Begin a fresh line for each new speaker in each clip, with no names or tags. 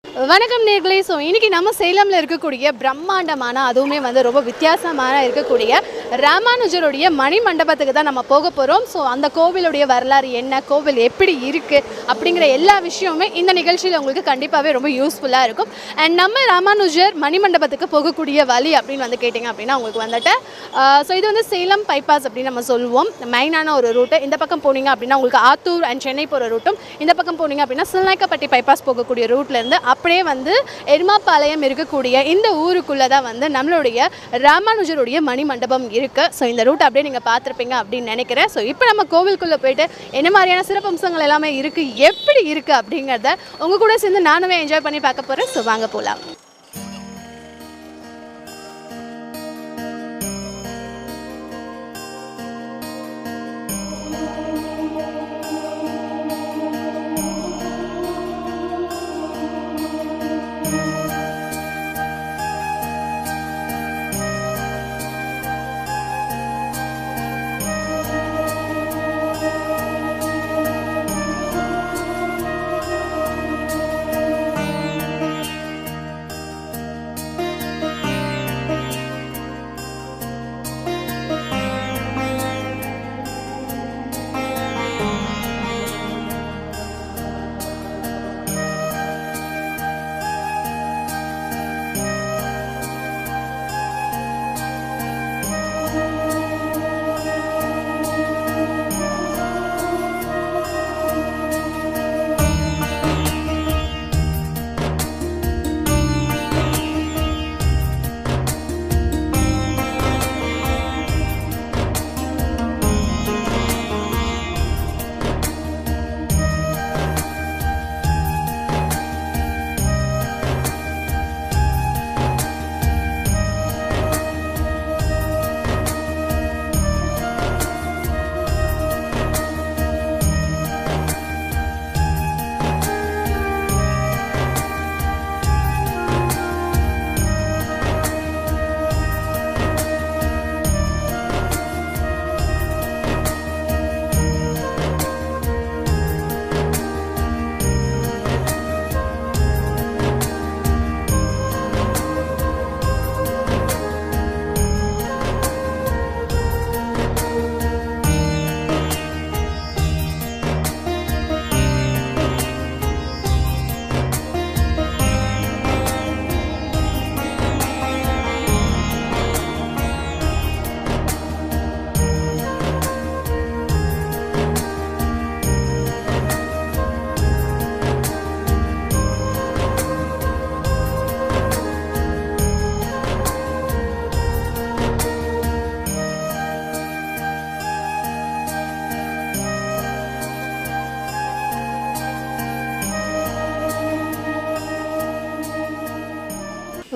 வணக்கம் நேர்களே. ஸோ இன்றைக்கி நம்ம சேலமில் இருக்கக்கூடிய பிரம்மாண்டமான அதுவுமே ரொம்ப வித்தியாசமான இருக்கக்கூடிய ராமானுஜருடைய மணி மண்டபத்துக்கு தான் நம்ம போக போகிறோம். ஸோ அந்த கோவிலுடைய வரலாறு என்ன, கோவில் எப்படி இருக்குது அப்படிங்கிற எல்லா விஷயமுமே இந்த நிகழ்ச்சியில் உங்களுக்கு கண்டிப்பாகவே ரொம்ப யூஸ்ஃபுல்லாக இருக்கும். அண்ட் நம்ம ராமானுஜர் மணி மண்டபத்துக்கு போகக்கூடிய வழி அப்படின்னு கேட்டிங்க அப்படின்னா உங்களுக்கு ஸோ இது சேலம் பைபாஸ் அப்படின்னு நம்ம சொல்லுவோம். மெயினான ஒரு ரூட்டு. இந்த பக்கம் போனீங்க அப்படின்னா உங்களுக்கு ஆத்தூர் அண்ட் சென்னை போகிற ரூட்டும், இந்த பக்கம் போனீங்க அப்படின்னா சில்நாயக்கப்பட்டி பைபாஸ் போகக்கூடிய ரூட்லேருந்து அப்படியே எருமாபாளையம் இருக்கக்கூடிய இந்த ஊருக்குள்ளே தான் நம்மளுடைய ராமானுஜருடைய மணி மண்டபம் இருக்குது. ஸோ இந்த ரூட் அப்படியே நீங்கள் பார்த்துருப்பீங்க அப்படின்னு நினைக்கிறேன். ஸோ இப்போ நம்ம கோவிலுக்குள்ளே போயிட்டு என்ன மாதிரியான சிறப்பம்சங்கள் எல்லாமே இருக்குது, எப்படி இருக்குது அப்படிங்கிறத உங்கள் கூட சேர்ந்து நானுமே என்ஜாய் பண்ணி பார்க்க போகிறேன். ஸோ வாங்க போகலாம்.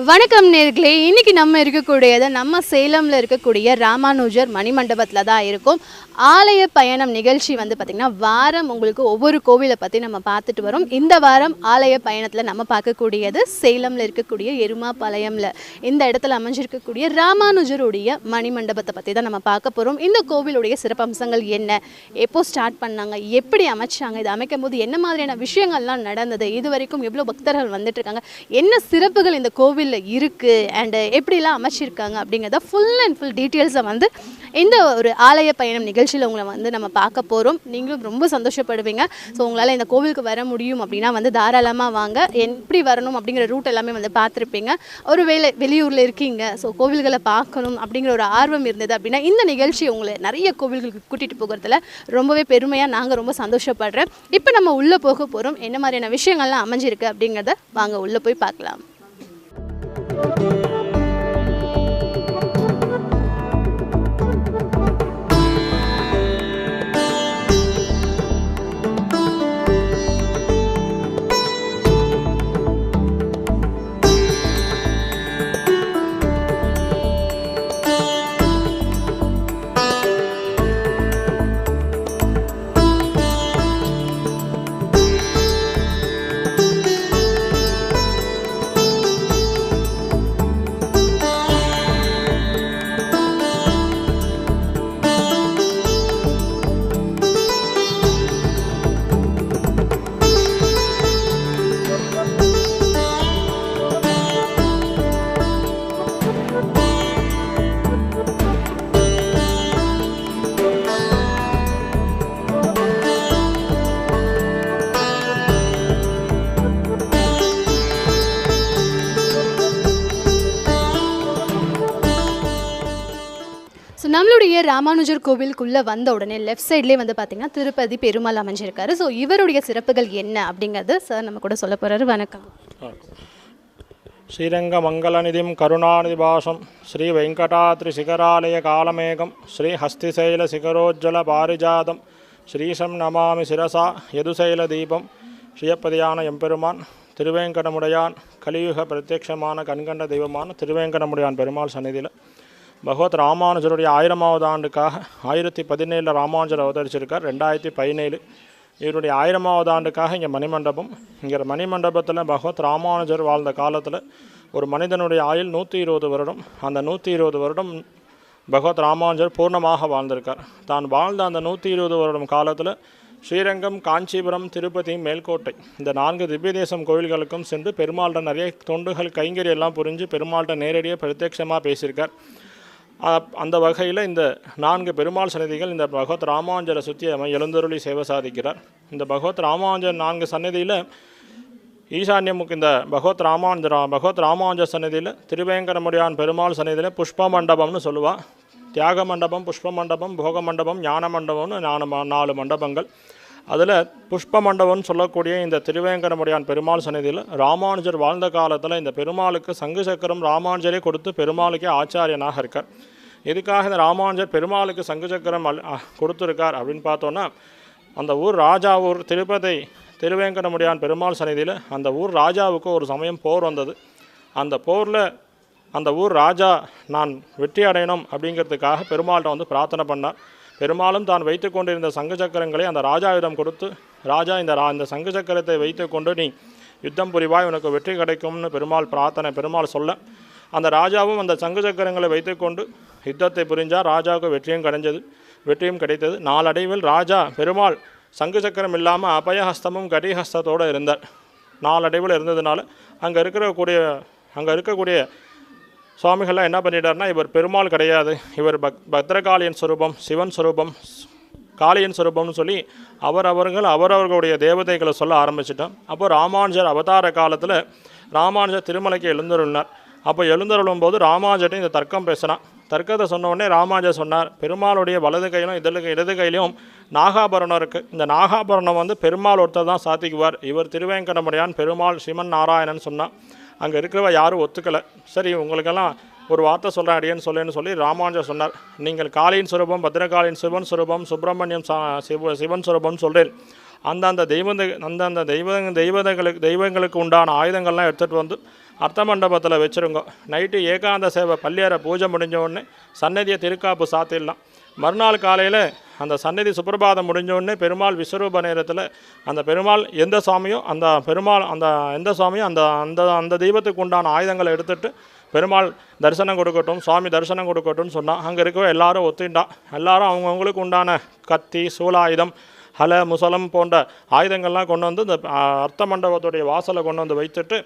வணக்கம் நேர்களே. இன்றைக்கி நம்ம இருக்கக்கூடியது நம்ம சேலமில் இருக்கக்கூடிய ராமானுஜர் மணிமண்டபத்தில் தான் இருக்கும். ஆலய பயணம் நிகழ்ச்சி பார்த்திங்கன்னா வாரம் உங்களுக்கு ஒவ்வொரு கோவிலை பற்றி நம்ம பார்த்துட்டு வரோம். இந்த வாரம் ஆலய பயணத்தில் நம்ம பார்க்கக்கூடியது சேலமில் இருக்கக்கூடிய எருமாபாளையமில் இந்த இடத்துல அமைஞ்சிருக்கக்கூடிய ராமானுஜருடைய மணிமண்டபத்தை பற்றி தான் நம்ம பார்க்க போகிறோம். இந்த கோவிலுடைய சிறப்பம்சங்கள் என்ன, எப்போ ஸ்டார்ட் பண்ணாங்க, எப்படி அமைச்சாங்க, இது அமைக்கும் போது என்ன மாதிரியான விஷயங்கள்லாம் நடந்தது, இது வரைக்கும் எவ்வளோ பக்தர்கள் வந்துட்டுருக்காங்க, என்ன சிறப்புகள் இந்த கோவில் இருக்குது அண்ட் எப்படிலாம் அமைச்சிருக்காங்க அப்படிங்கிறத ஃபுல் அண்ட் ஃபுல் டீட்டெயில்ஸை இந்த ஒரு ஆலய பயணம் நிகழ்ச்சியில் உங்களை நம்ம பார்க்க போகிறோம். நீங்களும் ரொம்ப சந்தோஷப்படுவீங்க. ஸோ உங்களால் இந்த கோவிலுக்கு வர முடியும் அப்படின்னா தாராளமாக வாங்க. எப்படி வரணும் அப்படிங்கிற ரூட் எல்லாமே பார்த்துருப்பீங்க. ஒரு வெளியூரில் இருக்கீங்க, ஸோ கோவில்களை பார்க்கணும் அப்படிங்கிற ஒரு ஆர்வம் இருந்தது அப்படின்னா இந்த நிகழ்ச்சி உங்களை நிறைய கோவில்களுக்கு கூட்டிகிட்டு போகிறதுல ரொம்பவே பெருமையாக நாங்கள் ரொம்ப சந்தோஷப்படுறேன். இப்போ நம்ம உள்ளே போக போகிறோம். என்ன மாதிரியான விஷயங்கள்லாம் அமைஞ்சிருக்கு அப்படிங்கிறத வாங்க உள்ளே போய் பார்க்கலாம். நம்மளுடைய ராமானுஜர் கோவிலுக்குள்ளே வந்த உடனே லெஃப்ட் சைட்லேயே வந்து பார்த்திங்கன்னா திருப்பதி பெருமாள் அமைஞ்சிருக்காரு. ஸோ இவருடைய சிறப்புகள் என்ன அப்படிங்கிறது சார் நம்ம கூட சொல்ல போகிறாரு. வணக்கம்.
ஸ்ரீரங்க மங்களநிதிம் கருணாநிதிபாசம் ஸ்ரீ வெங்கடாத்ரி சிகராலய காலமேகம் ஸ்ரீ ஹஸ்திசைல சிகரோஜ்ஜல பாரிஜாதம் ஸ்ரீசம் நமாமி சிரசா யதுசைல தீபம் ஸ்ரீயப்பதியான எம்பெருமான் திருவேங்கடமுடையான் கலியுக பிரத்யட்சமான கண்கண்ட தெய்வமான திருவேங்கடமுடையான் பெருமாள் சந்நிதியில் பகவத் ராமானுஜருடைய 1000வது ஆண்டுக்காக 1017 ராமானுஜர் அவதரிச்சிருக்கார். 2017 இவருடைய 1000வது ஆண்டுக்காக இங்கே மணிமண்டபம். இங்கே மணிமண்டபத்தில் பகவத் ராமானுஜர் வாழ்ந்த காலத்தில் ஒரு மனிதனுடைய ஆயுள் 120 வருடம். அந்த 120 வருடம் பகவத் ராமானுஜர் பூர்ணமாக வாழ்ந்திருக்கார். தான் வாழ்ந்த அந்த 120 வருடம் காலத்தில் ஸ்ரீரங்கம், காஞ்சிபுரம், திருப்பதி, மேல்கோட்டை இந்த 4 திவ்ய தேசம் கோவில்களுக்கும் சென்று பெருமாள்கிட்ட நிறைய தொண்டுகள் கைங்கறி எல்லாம் புரிஞ்சு பெருமாள்கிட்ட நேரடியாக பிரத்யட்சமாக பேசியிருக்கார். அந்த வகையில் இந்த 4 பெருமாள் சன்னதிகள் இந்த பகவத் ராமானுஜரை சுற்றி எழுந்தருளி சேவை சாதிக்கிறார். இந்த பகவத் ராமானுஜர் 4 சன்னதியில் ஈசான்யமுக்கு இந்த பகவத் ராமானுஜர் சன்னதியில் திருவேங்கடமுடையான் பெருமாள் சன்னதியில் புஷ்ப மண்டபம்னு சொல்லுவாள். தியாக மண்டபம், புஷ்ப மண்டபம், போக மண்டபம், ஞான மண்டபம்னு 4 மண்டபங்கள். அதில் புஷ்ப மண்டபம்னு சொல்லக்கூடிய இந்த திருவேங்கடமுடையான் பெருமாள் சன்னதியில் ராமானுஜர் வாழ்ந்த காலத்தில் இந்த பெருமாளுக்கு சங்கு சக்கரம் ராமானுஜரே கொடுத்து பெருமாளுக்கே ஆச்சாரியனாக இருக்கார். எதுக்காக இந்த ராமானுஜர் பெருமாளுக்கு சங்கு சக்கரம் கொடுத்துருக்கார் அப்படின்னு பார்த்தோன்னா, அந்த ஊர் ராஜாவூர் திருப்பதி திருவேங்கடமுடையான் பெருமாள் சன்னதியில் அந்த ஊர் ராஜாவுக்கு ஒரு சமயம் போர் வந்தது. அந்த போரில் அந்த ஊர் ராஜா நான் வெற்றி அடையணும் அப்படிங்கிறதுக்காக பெருமாள்கிட்ட வந்து பிரார்த்தனை பண்ணார். பெருமாளும் தான் வைத்து கொண்டிருந்த சங்கு சக்கரங்களை அந்த ராஜாவிடம் கொடுத்து, ராஜா இந்த சங்கு சக்கரத்தை வைத்து கொண்டு நீ யுத்தம் புரிவாய், உனக்கு வெற்றி கிடைக்கும்னு பெருமாள் சொல்ல, அந்த ராஜாவும் அந்த சங்கு சக்கரங்களை வைத்து கொண்டு யுத்தத்தை புரிஞ்சால் ராஜாவுக்கு வெற்றியும் கிடைத்தது. நாளடைவில் ராஜா பெருமாள் சங்கு சக்கரம் இல்லாமல் அபயஹஸ்தமும் கடிஹஸ்தத்தோடு இருந்தார். நாளடைவில் இருந்ததுனால அங்கே இருக்கக்கூடிய சுவாமிகள்லாம் என்ன பண்ணிட்டார்னா, இவர் பெருமாள் கிடையாது, இவர் பத்ரகாளியன் ஸ்வரூபம், சிவன் ஸ்வரூபம், காளியன் ஸ்வரூபம்னு சொல்லி அவரவர்களுடைய தேவதைகளை சொல்ல ஆரம்பிச்சிட்டோம். அப்போ ராமானுஜர் அவதார காலத்தில் ராமானுஜர் திருமலைக்கு எழுந்தருளினார். அப்போ எழுந்தருளும் போது ராமானுஜர்கிட்ட இந்த தர்க்கம் பேசினான். தர்க்கத்தை சொன்ன உடனே ராமானுஜர் சொன்னார், பெருமாளுடைய வலது கையிலும் இடது கையிலும் நாகாபரணம் இருக்குது. இந்த நாகாபரணம் வந்து பெருமாள் ஒருத்தர் தான் சாத்திக்குவார், இவர் திருவேங்கடமுடையான் பெருமாள் ஸ்ரீமன் நாராயணன் சொன்னான். அங்கே இருக்கிறவ யாரும் ஒத்துக்கலை. சரி, உங்களுக்கெல்லாம் ஒரு வார்த்தை சொல்கிறேன் அடியேன்னு சொல்லி ராமானுஜர் சொன்னார், நீங்கள் காளியின் சுரூபம், பத்ரகாளியின் சிவன் சுரூபம், சுப்பிரமணியம் சிவன் சுரூபம்னு சொல்கிறேன். அந்தந்த தெய்வங்களுக்கு உண்டான ஆயுதங்கள்லாம் எடுத்துகிட்டு வந்து அர்த்த மண்டபத்தில் வச்சுருங்க. நைட்டு ஏகாந்த சேவை பள்ளியறை பூஜை முடிஞ்ச உடனே சன்னதியை திருக்காப்பு சாத்திடலாம். மறுநாள் காலையில் அந்த சன்னதி சுப்பிரபாதம் முடிஞ்சோடனே பெருமாள் விஸ்வரூப நேரத்தில் அந்த பெருமாள் எந்த சாமியோ அந்த தெய்வத்துக்கு உண்டான ஆயுதங்களை எடுத்துகிட்டு பெருமாள் தரிசனம் கொடுக்கட்டும், சுவாமி தரிசனம் கொடுக்கட்டும்னு சொன்னால் அங்கே இருக்கவே எல்லாரும் ஒத்துண்டான். எல்லாரும் அவங்கவுங்களுக்கு உண்டான கத்தி, சூலாயுதம், ஹல, முசலம் போன்ற ஆயுதங்கள்லாம் கொண்டு வந்து இந்த அர்த்த மண்டபத்துடைய வாசலை கொண்டு வந்து வைத்துட்டு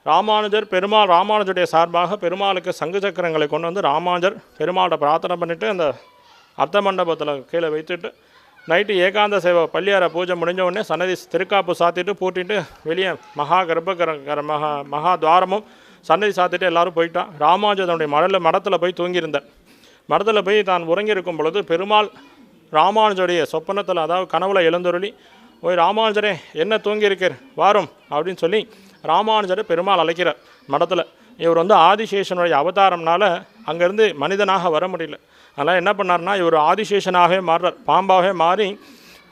ராமானுஜருடைய சார்பாக பெருமாளுக்கு சங்கு சக்கரங்களை கொண்டு வந்து ராமானுஜர் பெருமாளை பிரார்த்தனை பண்ணிவிட்டு அந்த அர்த்த மண்டபத்தில் கீழே வைத்துட்டு நைட்டு ஏகாந்த சேவை பள்ளியார பூஜை முடிஞ்ச உடனே சன்னதி திருக்காப்பு சாத்திட்டு பூட்டிட்டு வெளியே மகா துவாரமும் சன்னதி சாத்திட்டு எல்லோரும் போயிட்டான். ராமானுஜனுடைய மடத்தில் போய் தூங்கியிருந்தார். மடத்தில் போய் தான் உறங்கியிருக்கும் பொழுது பெருமாள் ராமானுஜருடைய சொப்பனத்தில், அதாவது கனவுல எழுந்தருளி, ஓய் ராமானுஜரே என்ன தூங்கியிருக்கீர் வாரும் அப்படின்னு சொல்லி ராமானுஜரை பெருமாள் அழைக்கிறார் மடத்தில். இவர் வந்து ஆதிசேஷனுடைய அவதாரம்னால அங்கேருந்து மனிதனாக வர முடியல. அதனால் என்ன பண்ணார்னா, இவர் ஆதிசேஷனாகவே மாறுறார். பாம்பாகவே மாறி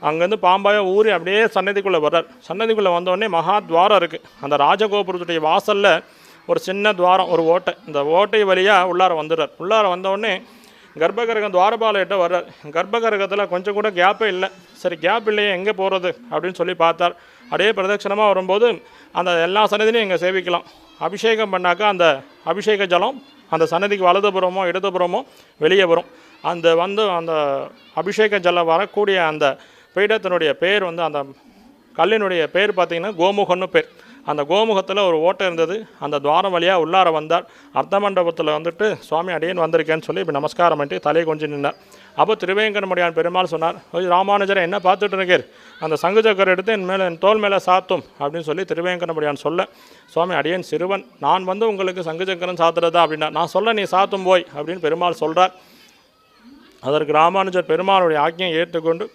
அங்கேருந்து பாம்பாக ஊறி அப்படியே சன்னதிக்குள்ளே வர்றார். சன்னதிக்குள்ளே வந்தோடனே மகா துவாரம் இருக்குது. அந்த ராஜகோபுரத்துடைய வாசலில் ஒரு சின்ன துவாரம், ஒரு ஓட்டை. இந்த ஓட்டை வழியாக உள்ளார வந்துடுறார். உள்ளார வந்தோடனே கர்ப்பகிரகம் துவாரபாலையிட்ட வர்றார். கர்ப்பகிரகத்தில் கொஞ்சம் கூட கேப்பே இல்லை. சரி, கேப் இல்லையே, எங்கே போகிறது அப்படின்னு சொல்லி பார்த்தார். அப்படியே பிரதட்சணமாக வரும்போது அந்த எல்லா சன்னதிலையும் இங்கே சேவிக்கலாம். அபிஷேகம் பண்ணாக்கா அந்த அபிஷேக ஜலம் அந்த சன்னதிக்கு வலதுபுறமோ இடதுபுறமோ வெளியே வரும். அந்த அபிஷேக ஜலம் வரக்கூடிய அந்த பீடத்தினுடைய பேர் வந்து, அந்த கல்லினுடைய பேர் பார்த்திங்கன்னா கோமுகன்னு பேர். அந்த கோமுகத்தில் ஒரு ஓட்டை இருந்தது. அந்த துவாரம் வழியாக உள்ளார வந்தார். அர்த்த மண்டபத்தில் வந்துட்டு சுவாமி அடியேன் வந்திருக்கேன்னு சொல்லி இப்படி நமஸ்காரம் பண்ணிட்டு தலையை கொஞ்சம் நின்னார். அப்போ திருவேங்கடமுடையான் பெருமாள் சொன்னார், ராமானுஜரை என்ன பார்த்துட்டு இருக்கீர், அந்த சங்கு சக்கரம் எடுத்து என் தோல் மேலே சாத்தும் அப்படின்னு சொல்லி திருவேங்கடமுடையான் சொல்ல, சுவாமி அடியேன் சிறுவன், நான் வந்து உங்களுக்கு சங்கு சக்கரம் சாத்துறதா அப்படின்னா, நான் சொல்ல நீ சாத்தும் போய் அப்படின்னு பெருமாள் சொல்கிறார். அதற்கு ராமானுஜர் பெருமாளுடைய ஆజ్ఞையை ஏற்றுக்கொண்டு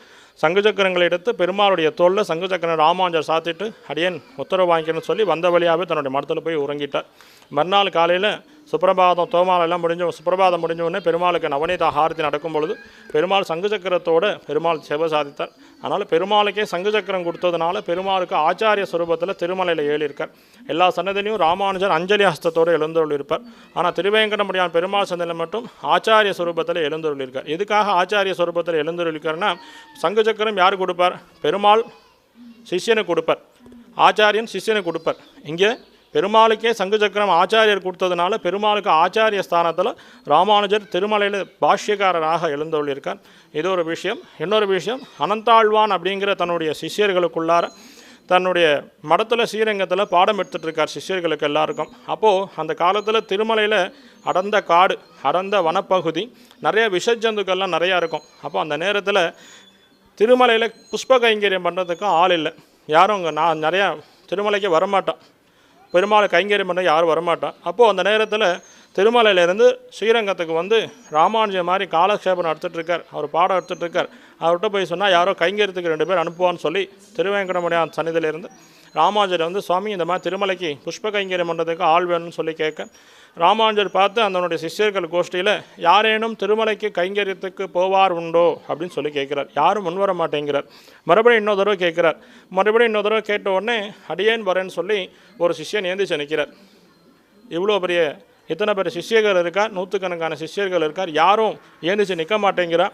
சங்கு சக்கரங்களை எடுத்து பெருமாளுடைய தோளில் சங்கு சக்கரம் ராமானுஜர் சாத்திட்டு அடியேன் உத்தரவு வாங்கிக்கணும்னு சொல்லி வந்த வழியாகவே தன்னுடைய மடத்தில் போய் உறங்கிட்டார். மறுநாள் காலையில் சுப்பிரபாதம் தோமாலெல்லாம் சுப்பிரபாதம் முடிஞ்ச உடனே பெருமாளுக்கு நவநீத ஆரத்தி நடக்கும் பொழுது பெருமாள் சங்கு சக்கரத்தோடு பெருமாள் சேவை சாதித்தார். அதனால் பெருமாளுக்கே சங்கு சக்கரம் கொடுத்ததுனால பெருமாளுக்கு ஆச்சாரிய சுரூபத்தில் திருமலையில் ஏழிருக்கார். எல்லா சன்னதிலையும் ராமானுஜர் அஞ்சலி ஹஸ்தத்தோடு எழுந்தருள் இருப்பார். ஆனால் திருவேங்கடமுடியான் பெருமாள் சன்னதியில் மட்டும் ஆச்சாரிய சுரூபத்தில் எழுந்தருள் இருக்கார். எதுக்காக ஆச்சாரிய சுரூபத்தில் எழுந்தருள் இருக்காருன்னா சங்கு சக்கரம் யார் கொடுப்பார்? பெருமாள் சிஷ்யனுக்கு கொடுப்பார், ஆச்சாரியன் சிஷ்யனுக்கு கொடுப்பார். இங்கே பெருமாளுக்கே சங்கு சக்கரம் ஆச்சாரியர் கொடுத்ததுனால பெருமாளுக்கு ஆச்சாரிய ஸ்தானத்தில் ராமானுஜர் திருமலையில் பாஷ்யக்காரராக எழுந்தருளியிருக்கார். இது ஒரு விஷயம். இன்னொரு விஷயம், அனந்தாழ்வான் அப்படிங்கிற தன்னுடைய சிஷ்யர்களுக்குள்ளார தன்னுடைய மடத்தில் ஸ்ரீரங்கத்தில் பாடம் எடுத்துகிட்டு இருக்கார் சிஷ்யர்களுக்கு எல்லாருக்கும். அப்போது அந்த காலத்தில் திருமலையில் அடர்ந்த காடு, அடர்ந்த வனப்பகுதி, நிறைய விஷஜந்துக்கள்லாம் நிறையா இருக்கும். அப்போ அந்த நேரத்தில் திருமலையில் புஷ்ப கைங்கரியம் பண்ணுறதுக்கும் ஆள் இல்லை. யாரும் அங்கே நான் நிறையா திருமலைக்கு வரமாட்டான், பெருமாளை கைங்கரியம் பண்ண யாரும் வரமாட்டான். அப்போது அந்த நேரத்தில் திருமலையிலேருந்து ஸ்ரீரங்கத்துக்கு வந்து ராமானுஜர் மாதிரி காலக்ஷேபம் எடுத்துகிட்ருக்கார், அவர் பாடம் எடுத்துகிட்ருக்கார். அவர்கிட்ட போய் சொன்னால் யாரோ கைங்கரியத்துக்கு 2 பேர் அனுப்புவான்னு சொல்லி திருவேங்கடமுடியான் சன்னிதியிலேருந்து ராமானுஜர் வந்து சுவாமி இந்த மாதிரி திருமலைக்கு புஷ்ப கைங்கரியம் பண்ணுறதுக்கு ஆள் வேணும்னு சொல்லி கேட்க ராமானுஜர் பார்த்து அதனுடைய சிஷ்யர்கள் கோஷ்டியில் யாரேனும் திருமலைக்கு கைங்கரியத்துக்கு போவார் உண்டோ அப்படின்னு சொல்லி கேட்குறார். யாரும் முன்வர மாட்டேங்கிறார். மறுபடியும் இன்னொரு தடவை கேட்குறார். மறுபடியும் இன்னொரு தடவை கேட்ட உடனே அடியேன் வரேன்னு சொல்லி ஒரு சிஷ்யன் ஏந்திச்சு நிற்கிறார். இவ்வளோ பெரிய இத்தனை பேர் சிஷ்யர்கள் இருக்கார், 100கணக்கான சிஷ்யர்கள் இருக்கார், யாரும் ஏந்திச்சு நிற்க மாட்டேங்கிறார்.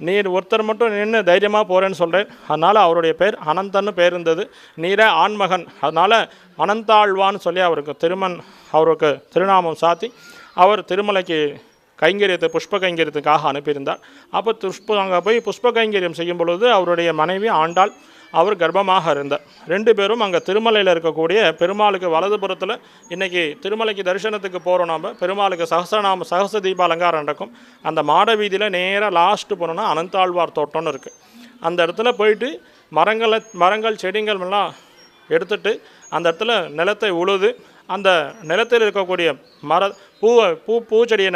நீர் ஒருத்தர் மட்டும் நின்று தைரியமாக போகிறேன்னு சொல்கிறேன். அதனால் அவருடைய பேர் அனந்தன்னு பேர் இருந்தது. நீரே ஆண்மகன், அதனால் அனந்தாழ்வான்னு சொல்லி அவருக்கு திருநாமம் சாத்தி அவர் திருமலைக்கு கைங்கரியத்தை புஷ்ப கைங்கரியத்துக்காக அனுப்பியிருந்தார். அப்போ அங்கே போய் புஷ்ப கைங்கரியம் செய்யும் பொழுது அவருடைய மனைவி ஆண்டாள், அவர் கர்ப்பமாக இருந்தார். 2 பேரும் அங்கே திருமலையில் இருக்கக்கூடிய பெருமாளுக்கு வலதுபுறத்தில் இன்றைக்கி திருமலைக்கு தரிசனத்துக்கு போகிறோம். நாம் பெருமாளுக்கு சகச தீப அலங்காரம் நடக்கும். அந்த மாட வீதியில் நேராக லாஸ்ட்டு போனோன்னா அனந்தாழ்வார் தோட்டம்னு இருக்குது. அந்த இடத்துல போயிட்டு மரங்கள் செடிகள் எல்லாம் எடுத்துட்டு அந்த இடத்துல நிலத்தை உழுது அந்த நிலத்தில் இருக்கக்கூடிய பூச்செடியை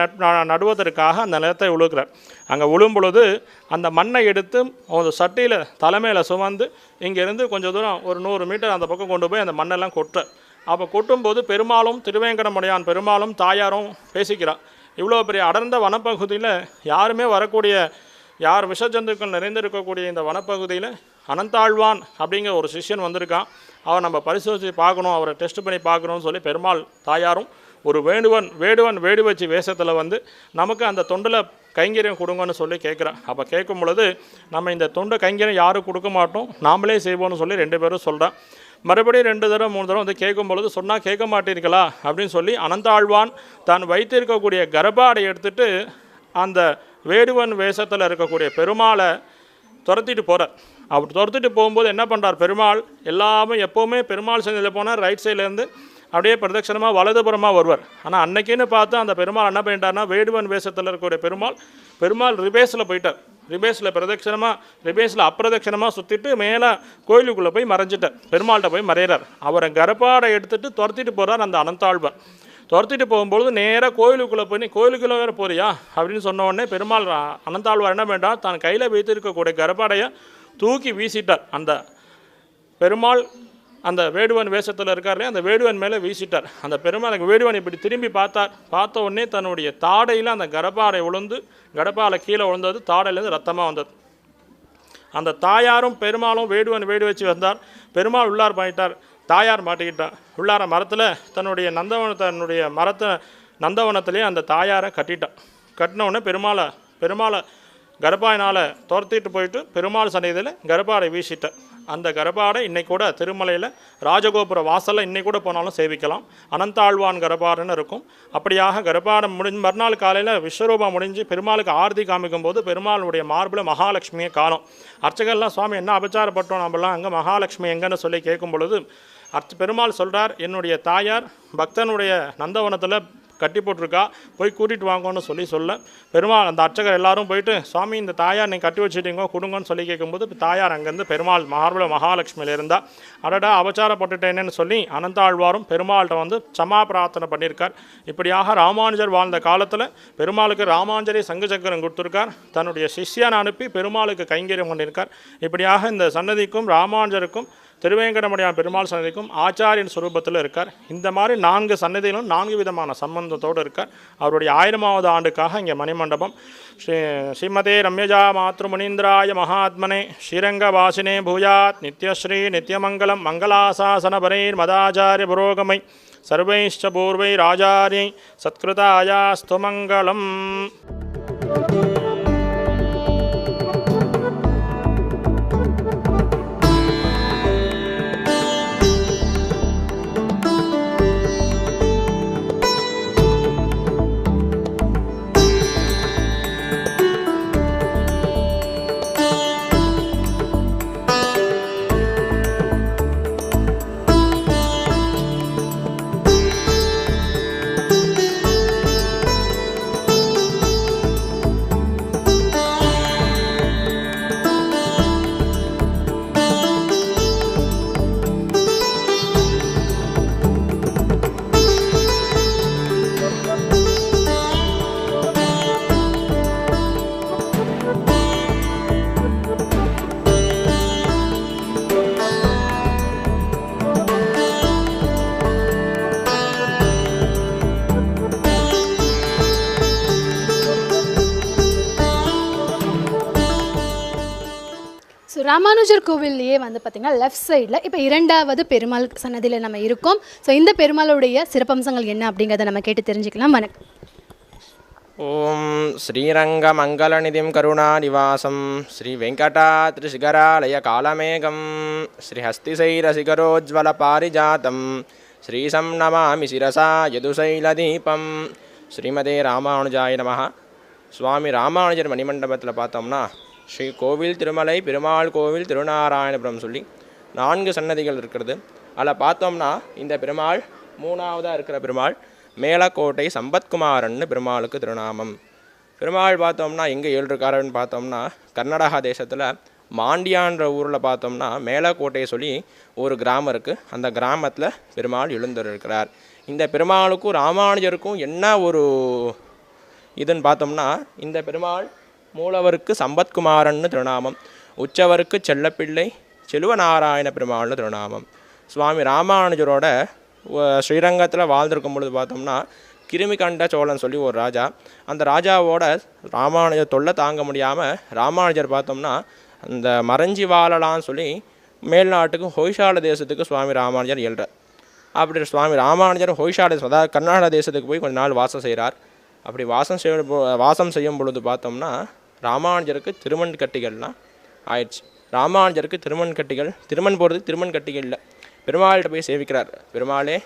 நடுவதற்காக அந்த நிலத்தை உழுகிறார். அங்கே உழும் பொழுது அந்த மண்ணை எடுத்து ஒரு சட்டியில் தலைமையில் சுமந்து இங்கேருந்து கொஞ்சம் தூரம் ஒரு 100 மீட்டர் அந்த பக்கம் கொண்டு போய் அந்த மண்ணெல்லாம் கொட்டுற. அப்போ கொட்டும்போது பெருமாளும் திருவேங்கடமுடியான் பெருமாளும் தாயாரும் பேசிக்கிறார். இவ்வளோ பெரிய அடர்ந்த வனப்பகுதியில் யாருமே வரக்கூடிய விஷஜந்துக்கள் நிறைந்திருக்கக்கூடிய இந்த வனப்பகுதியில் அனந்தாழ்வான் அப்படிங்கிற ஒரு சிஷ்யன் வந்திருக்கான், அவர் நம்ம பரிசோதித்து பார்க்கணும், அவரை டெஸ்ட் பண்ணி பார்க்கணும்னு சொல்லி பெருமாள் தாயாரும் ஒரு வேடு வச்சு வேஷத்தில் வந்து நமக்கு அந்த தொண்டில் கைங்கரியம் கொடுங்கன்னு சொல்லி கேட்குறான். அப்போ கேட்கும் பொழுது நம்ம இந்த தொண்டு கைங்கரியம் யாரும் கொடுக்க மாட்டோம், நாமளே செய்வோம்னு சொல்லி 2 பேரும் சொல்கிறான். மறுபடியும் 2 தடவை 3 தடவை வந்து கேட்கும் பொழுது சொன்னால் கேட்க மாட்டீர்களா அப்படின்னு சொல்லி அனந்தாழ்வான் தான் வைத்திருக்கக்கூடிய கர்ப்பாடை எடுத்துகிட்டு அந்த வேடுவன் வேஷத்தில் இருக்கக்கூடிய பெருமாளை துரத்திட்டு போகிறார். அவர் துரத்திட்டு போகும்போது என்ன பண்ணுறார் பெருமாள், எல்லாமே எப்போவுமே பெருமாள் சன்னதியில் போனால் ரைட் சைட்லேருந்து அப்படியே பிரதட்சணமாக வலதுபுறமாக வருவார். ஆனால் அன்னைக்குன்னு பார்த்து அந்த பெருமாள் என்ன பண்ணிட்டார்னா வேடுவன் வேஷத்தில் இருக்கக்கூடிய பெருமாள் ரிபேஸில் போயிட்டார். ரிபேஸில் அப்பிரதட்சணமாக சுற்றிட்டு மேலே கோயிலுக்குள்ளே போய் மறைஞ்சிட்டார். பெருமாள்கிட்ட போய் மறையிறார். அவரை கர்ப்பாடை எடுத்துகிட்டு துரத்திட்டு போகிறார் அந்த அனந்தாழ்வார். துரத்திட்டு போகும்பொழுது நேராக கோயிலுக்குள்ளே போய் கோயிலுக்குள்ளே வேறு போறியா அப்படின்னு சொன்ன உடனே பெருமாள் அனந்தாழ்வார் என்ன பண்ணிட்டார், தான் கையில் வைத்து இருக்கக்கூடிய கர்ப்பாடையை தூக்கி வீசிட்டார். அந்த பெருமாள் அந்த வேடுவன் வேஷத்தில் இருக்கார், அந்த வேடுவன் மேலே வீசிட்டார். அந்த பெருமாள் வேடுவன் இப்படி திரும்பி பார்த்த உடனே தன்னுடைய தாடையில் அந்த கர்ப்பாடை விழுந்து கர்ப்பாலை கீழே விழுந்தது, தாடையிலேருந்து ரத்தமாக வந்தது. அந்த தாயாரும் பெருமாளும் வேடுவன் வேடு வச்சு வந்தார். பெருமாள் உள்ளார் பண்ணிட்டார், தாயார் மாட்டிக்கிட்டார். உள்ளார மரத்தில் தன்னுடைய நந்தவனத்திலே அந்த தாயாரை கட்டினவுடனே பெருமாளை கர்ப்பாயினால் துரத்திட்டு போயிட்டு பெருமாள் சன்னதியில் கர்ப்பாடை வீசிட்டார். அந்த கர்ப்பாடை இன்னைக்கு கூட திருமலையில் ராஜகோபுர வாசலில் இன்னைக்கு கூட போனாலும் சேவிக்கலாம். அனந்தாழ்வான் கர்ப்பாடைன்னு இருக்கும். அப்படியாக கர்ப்பாடம் மறுநாள் காலையில் விஸ்வரூபம் முடிஞ்சு பெருமாளுக்கு ஆரத்தி காமிக்கும் போது பெருமாளுடைய மார்பில் மகாலட்சுமியை காணும். அர்ச்சகர்லாம் சுவாமி என்ன அபச்சாரப்பட்டோம் நம்மளாம், அங்கே மகாலட்சுமி எங்கன்னு சொல்லி கேட்கும் பொழுது பெருமாள் சொல்கிறார், என்னுடைய தாயார் பக்தனுடைய நந்தவனத்தில் கட்டி போட்டிருக்கா, போய் கூட்டிகிட்டு வாங்கன்னு சொல்ல பெருமாள் அந்த அர்ச்சகர் எல்லாரும் போயிட்டு, சுவாமி இந்த தாயார் நீங்கள் கட்டி வச்சுட்டீங்க கொடுங்கன்னு சொல்லி கேட்கும்போது தாயார் அங்கேருந்து பெருமாள் மகாலட்சுமியில் இருந்தால் அடடா அபச்சாரப்பட்டுட்டேன்னு சொல்லி அனந்தாழ்வாரும் பெருமாள்கிட்ட வந்து சமா பிரார்த்தனை பண்ணியிருக்கார். இப்படியாக ராமானுஜர் வாழ்ந்த காலத்தில் பெருமாளுக்கு ராமாஞ்சலி சங்கு சக்கரம் கொடுத்துருக்கார். தன்னுடைய சிஷ்யனை அனுப்பி பெருமாளுக்கு கைங்கரியம் பண்ணியிருக்கார். இப்படியாக இந்த சன்னதிக்கும் ராமானுஜருக்கும் திருவேங்கடமுடியான் பெருமாள் சன்னதிக்கும் ஆச்சாரியன் சுரூபத்தில் இருக்கார். இந்த மாதிரி 4 சன்னதிகளும் 4 விதமான சம்பந்தத்தோடு இருக்கார். அவருடைய 1000வது ஆண்டுக்காக இங்கே மணிமண்டபம் ஸ்ரீமதே ரம்யஜா மாத்ருமுனீந்திராய மகாத்மனே ஸ்ரீரங்கவாசினே பூயாத் நித்யஸ்ரீ நித்யமங்கலம் மங்களாசாசனபரைர் மதாச்சாரிய புரோகமை சர்வைஷ்ச பூர்வை ராஜாரியை சத்கிருதாயாஸ்து மங்களம்.
ராமானுஜர் கோவில்லையே வந்து பார்த்திங்கன்னா லெஃப்ட் சைடில் இப்போ 2வது பெருமாள் சன்னதியில் நம்ம இருக்கோம். ஸோ இந்த பெருமாளுடைய சிறப்பம்சங்கள் என்ன அப்படிங்கிறத நம்ம கேட்டு தெரிஞ்சுக்கலாம். வணக்கம்.
ஓம் ஸ்ரீரங்க மங்களநிதிம் கருணாநிவாசம் ஸ்ரீ வெங்கடாத்ரிசிகராலய காலமேகம் ஸ்ரீ ஹஸ்திசைரசிகரோஜ்வல பாரிஜாதம் ஸ்ரீசம் நமாமி சிரசா யதுசைலதீபம். ஸ்ரீமதே ராமானுஜாய நமஹ. சுவாமி ராமானுஜர் மணிமண்டபத்தில் பார்த்தோம்னா ஸ்ரீ கோவில் திருமலை பெருமாள் கோவில் திருநாராயணபுரம் சொல்லி 4 சன்னதிகள் இருக்கிறது. அதில் பார்த்தோம்னா இந்த பெருமாள் 3வதாக இருக்கிற பெருமாள் மேலக்கோட்டை சம்பத்குமாரன்னு பெருமாளுக்கு திருநாமம். பெருமாள் பார்த்தோம்னா எங்கே எழுதிருக்காருன்னு பார்த்தோம்னா கர்நாடகா தேசத்தில் மாண்டியான்ற ஊரில் பார்த்தோம்னா மேலக்கோட்டை சொல்லி ஒரு கிராமம் இருக்குது. அந்த கிராமத்தில் பெருமாள் எழுந்திருக்கிறார். இந்த பெருமாளுக்கும் ராமானுஜருக்கும் என்ன ஒரு இதுன்னு பார்த்தோம்னா இந்த பெருமாள் மூலவருக்கு சம்பத்குமாரன்னு திருநாமம், உச்சவருக்கு செல்லப்பிள்ளை செல்வநாராயண பெருமாள்னு திருநாமம். சுவாமி ராமானுஜரோட ஸ்ரீரங்கத்தில் வாழ்ந்திருக்கும் பொழுது பார்த்தோம்னா கிருமிகண்ட சோழன் சொல்லி ஒரு ராஜா, அந்த ராஜாவோட ராமானுஜர் தொல்லை தாங்க முடியாமல் ராமானுஜர் பார்த்தோம்னா அந்த மறைஞ்சி வாழலான்னு சொல்லி மேல்நாட்டுக்கு ஹொய்சால தேசத்துக்கு சுவாமி ராமானுஜர் எழுறார். அப்படி சுவாமி ராமானுஜர் ஹொய்சால தேசம் அதாவது கர்நாடக தேசத்துக்கு போய் கொஞ்ச நாள் வாசம் செய்கிறார். அப்படி வாசம் செய்யும் பொழுது பார்த்தோம்னா ராமானுஜருக்கு திருமண் கட்டிகள்லாம் ஆயிடுச்சு. ராமானுஜருக்கு திருமண் போகிறதுக்கு திருமண் கட்டிகள் இல்லை. பெருமாள்கிட்ட போய் சேவிக்கிறார். பெருமாளே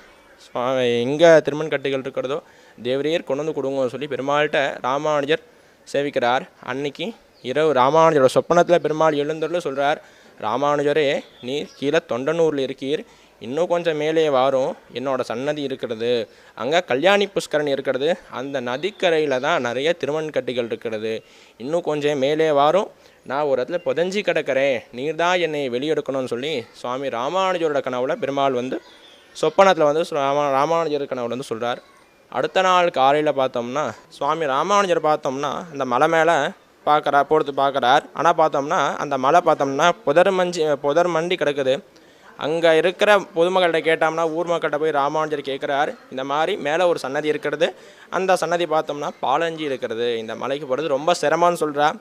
எங்கே திருமண் கட்டிகள் இருக்கிறதோ தேவரையர் கொண்டு வந்து கொடுங்கன்னு சொல்லி பெருமாள்கிட்ட ராமானுஜர் சேவிக்கிறார். அன்னைக்கு இரவு ராமானுஜரோட சொப்பனத்தில் பெருமாள் எழுந்தருள சொல்கிறார், ராமானுஜரே நீர் கீழே தொண்டனூரில் இருக்கீர், இன்னும் கொஞ்சம் மேலே வாரும் என்னோடய சன்னதி இருக்கிறது, அங்கே கல்யாணி புஷ்கரணி இருக்கிறது, அந்த நதிக்கரையில் தான் நிறைய திருமண் கட்டிகள் இருக்கிறது, இன்னும் கொஞ்சம் மேலே வாரும், நான் ஒரு இடத்துல புதஞ்சி கிடக்கிறேன், நீர் தான் என்னை வெளியெடுக்கணும்னு சொல்லி சுவாமி ராமானுஜரோட கனவுல பெருமாள் வந்து சொப்பனத்தில் வந்து ராமானுஜர் கனவுல வந்து சொல்கிறார். அடுத்த நாள் காலையில் பார்த்தோம்னா சுவாமி ராமானுஜர் பார்த்தோம்னா அந்த மலை மேலே பார்க்குறார். ஆனால் பார்த்தோம்னா அந்த மலை பார்த்தோம்னா புதர் மண்டி கிடக்குது. அங்கே இருக்கிற பொதுமக்கள்கிட்ட கேட்டோம்னா ஊர் மக்கள்கிட்ட போய் ராமானுஜர் கேட்குறார், இந்த மாதிரி மேலே ஒரு சன்னதி இருக்கிறது, அந்த சன்னதி பார்த்தோம்னா பாலஞ்சி இருக்கிறது, இந்த மலைக்கு போகிறது ரொம்ப சிரமம்னு சொல்கிறார்.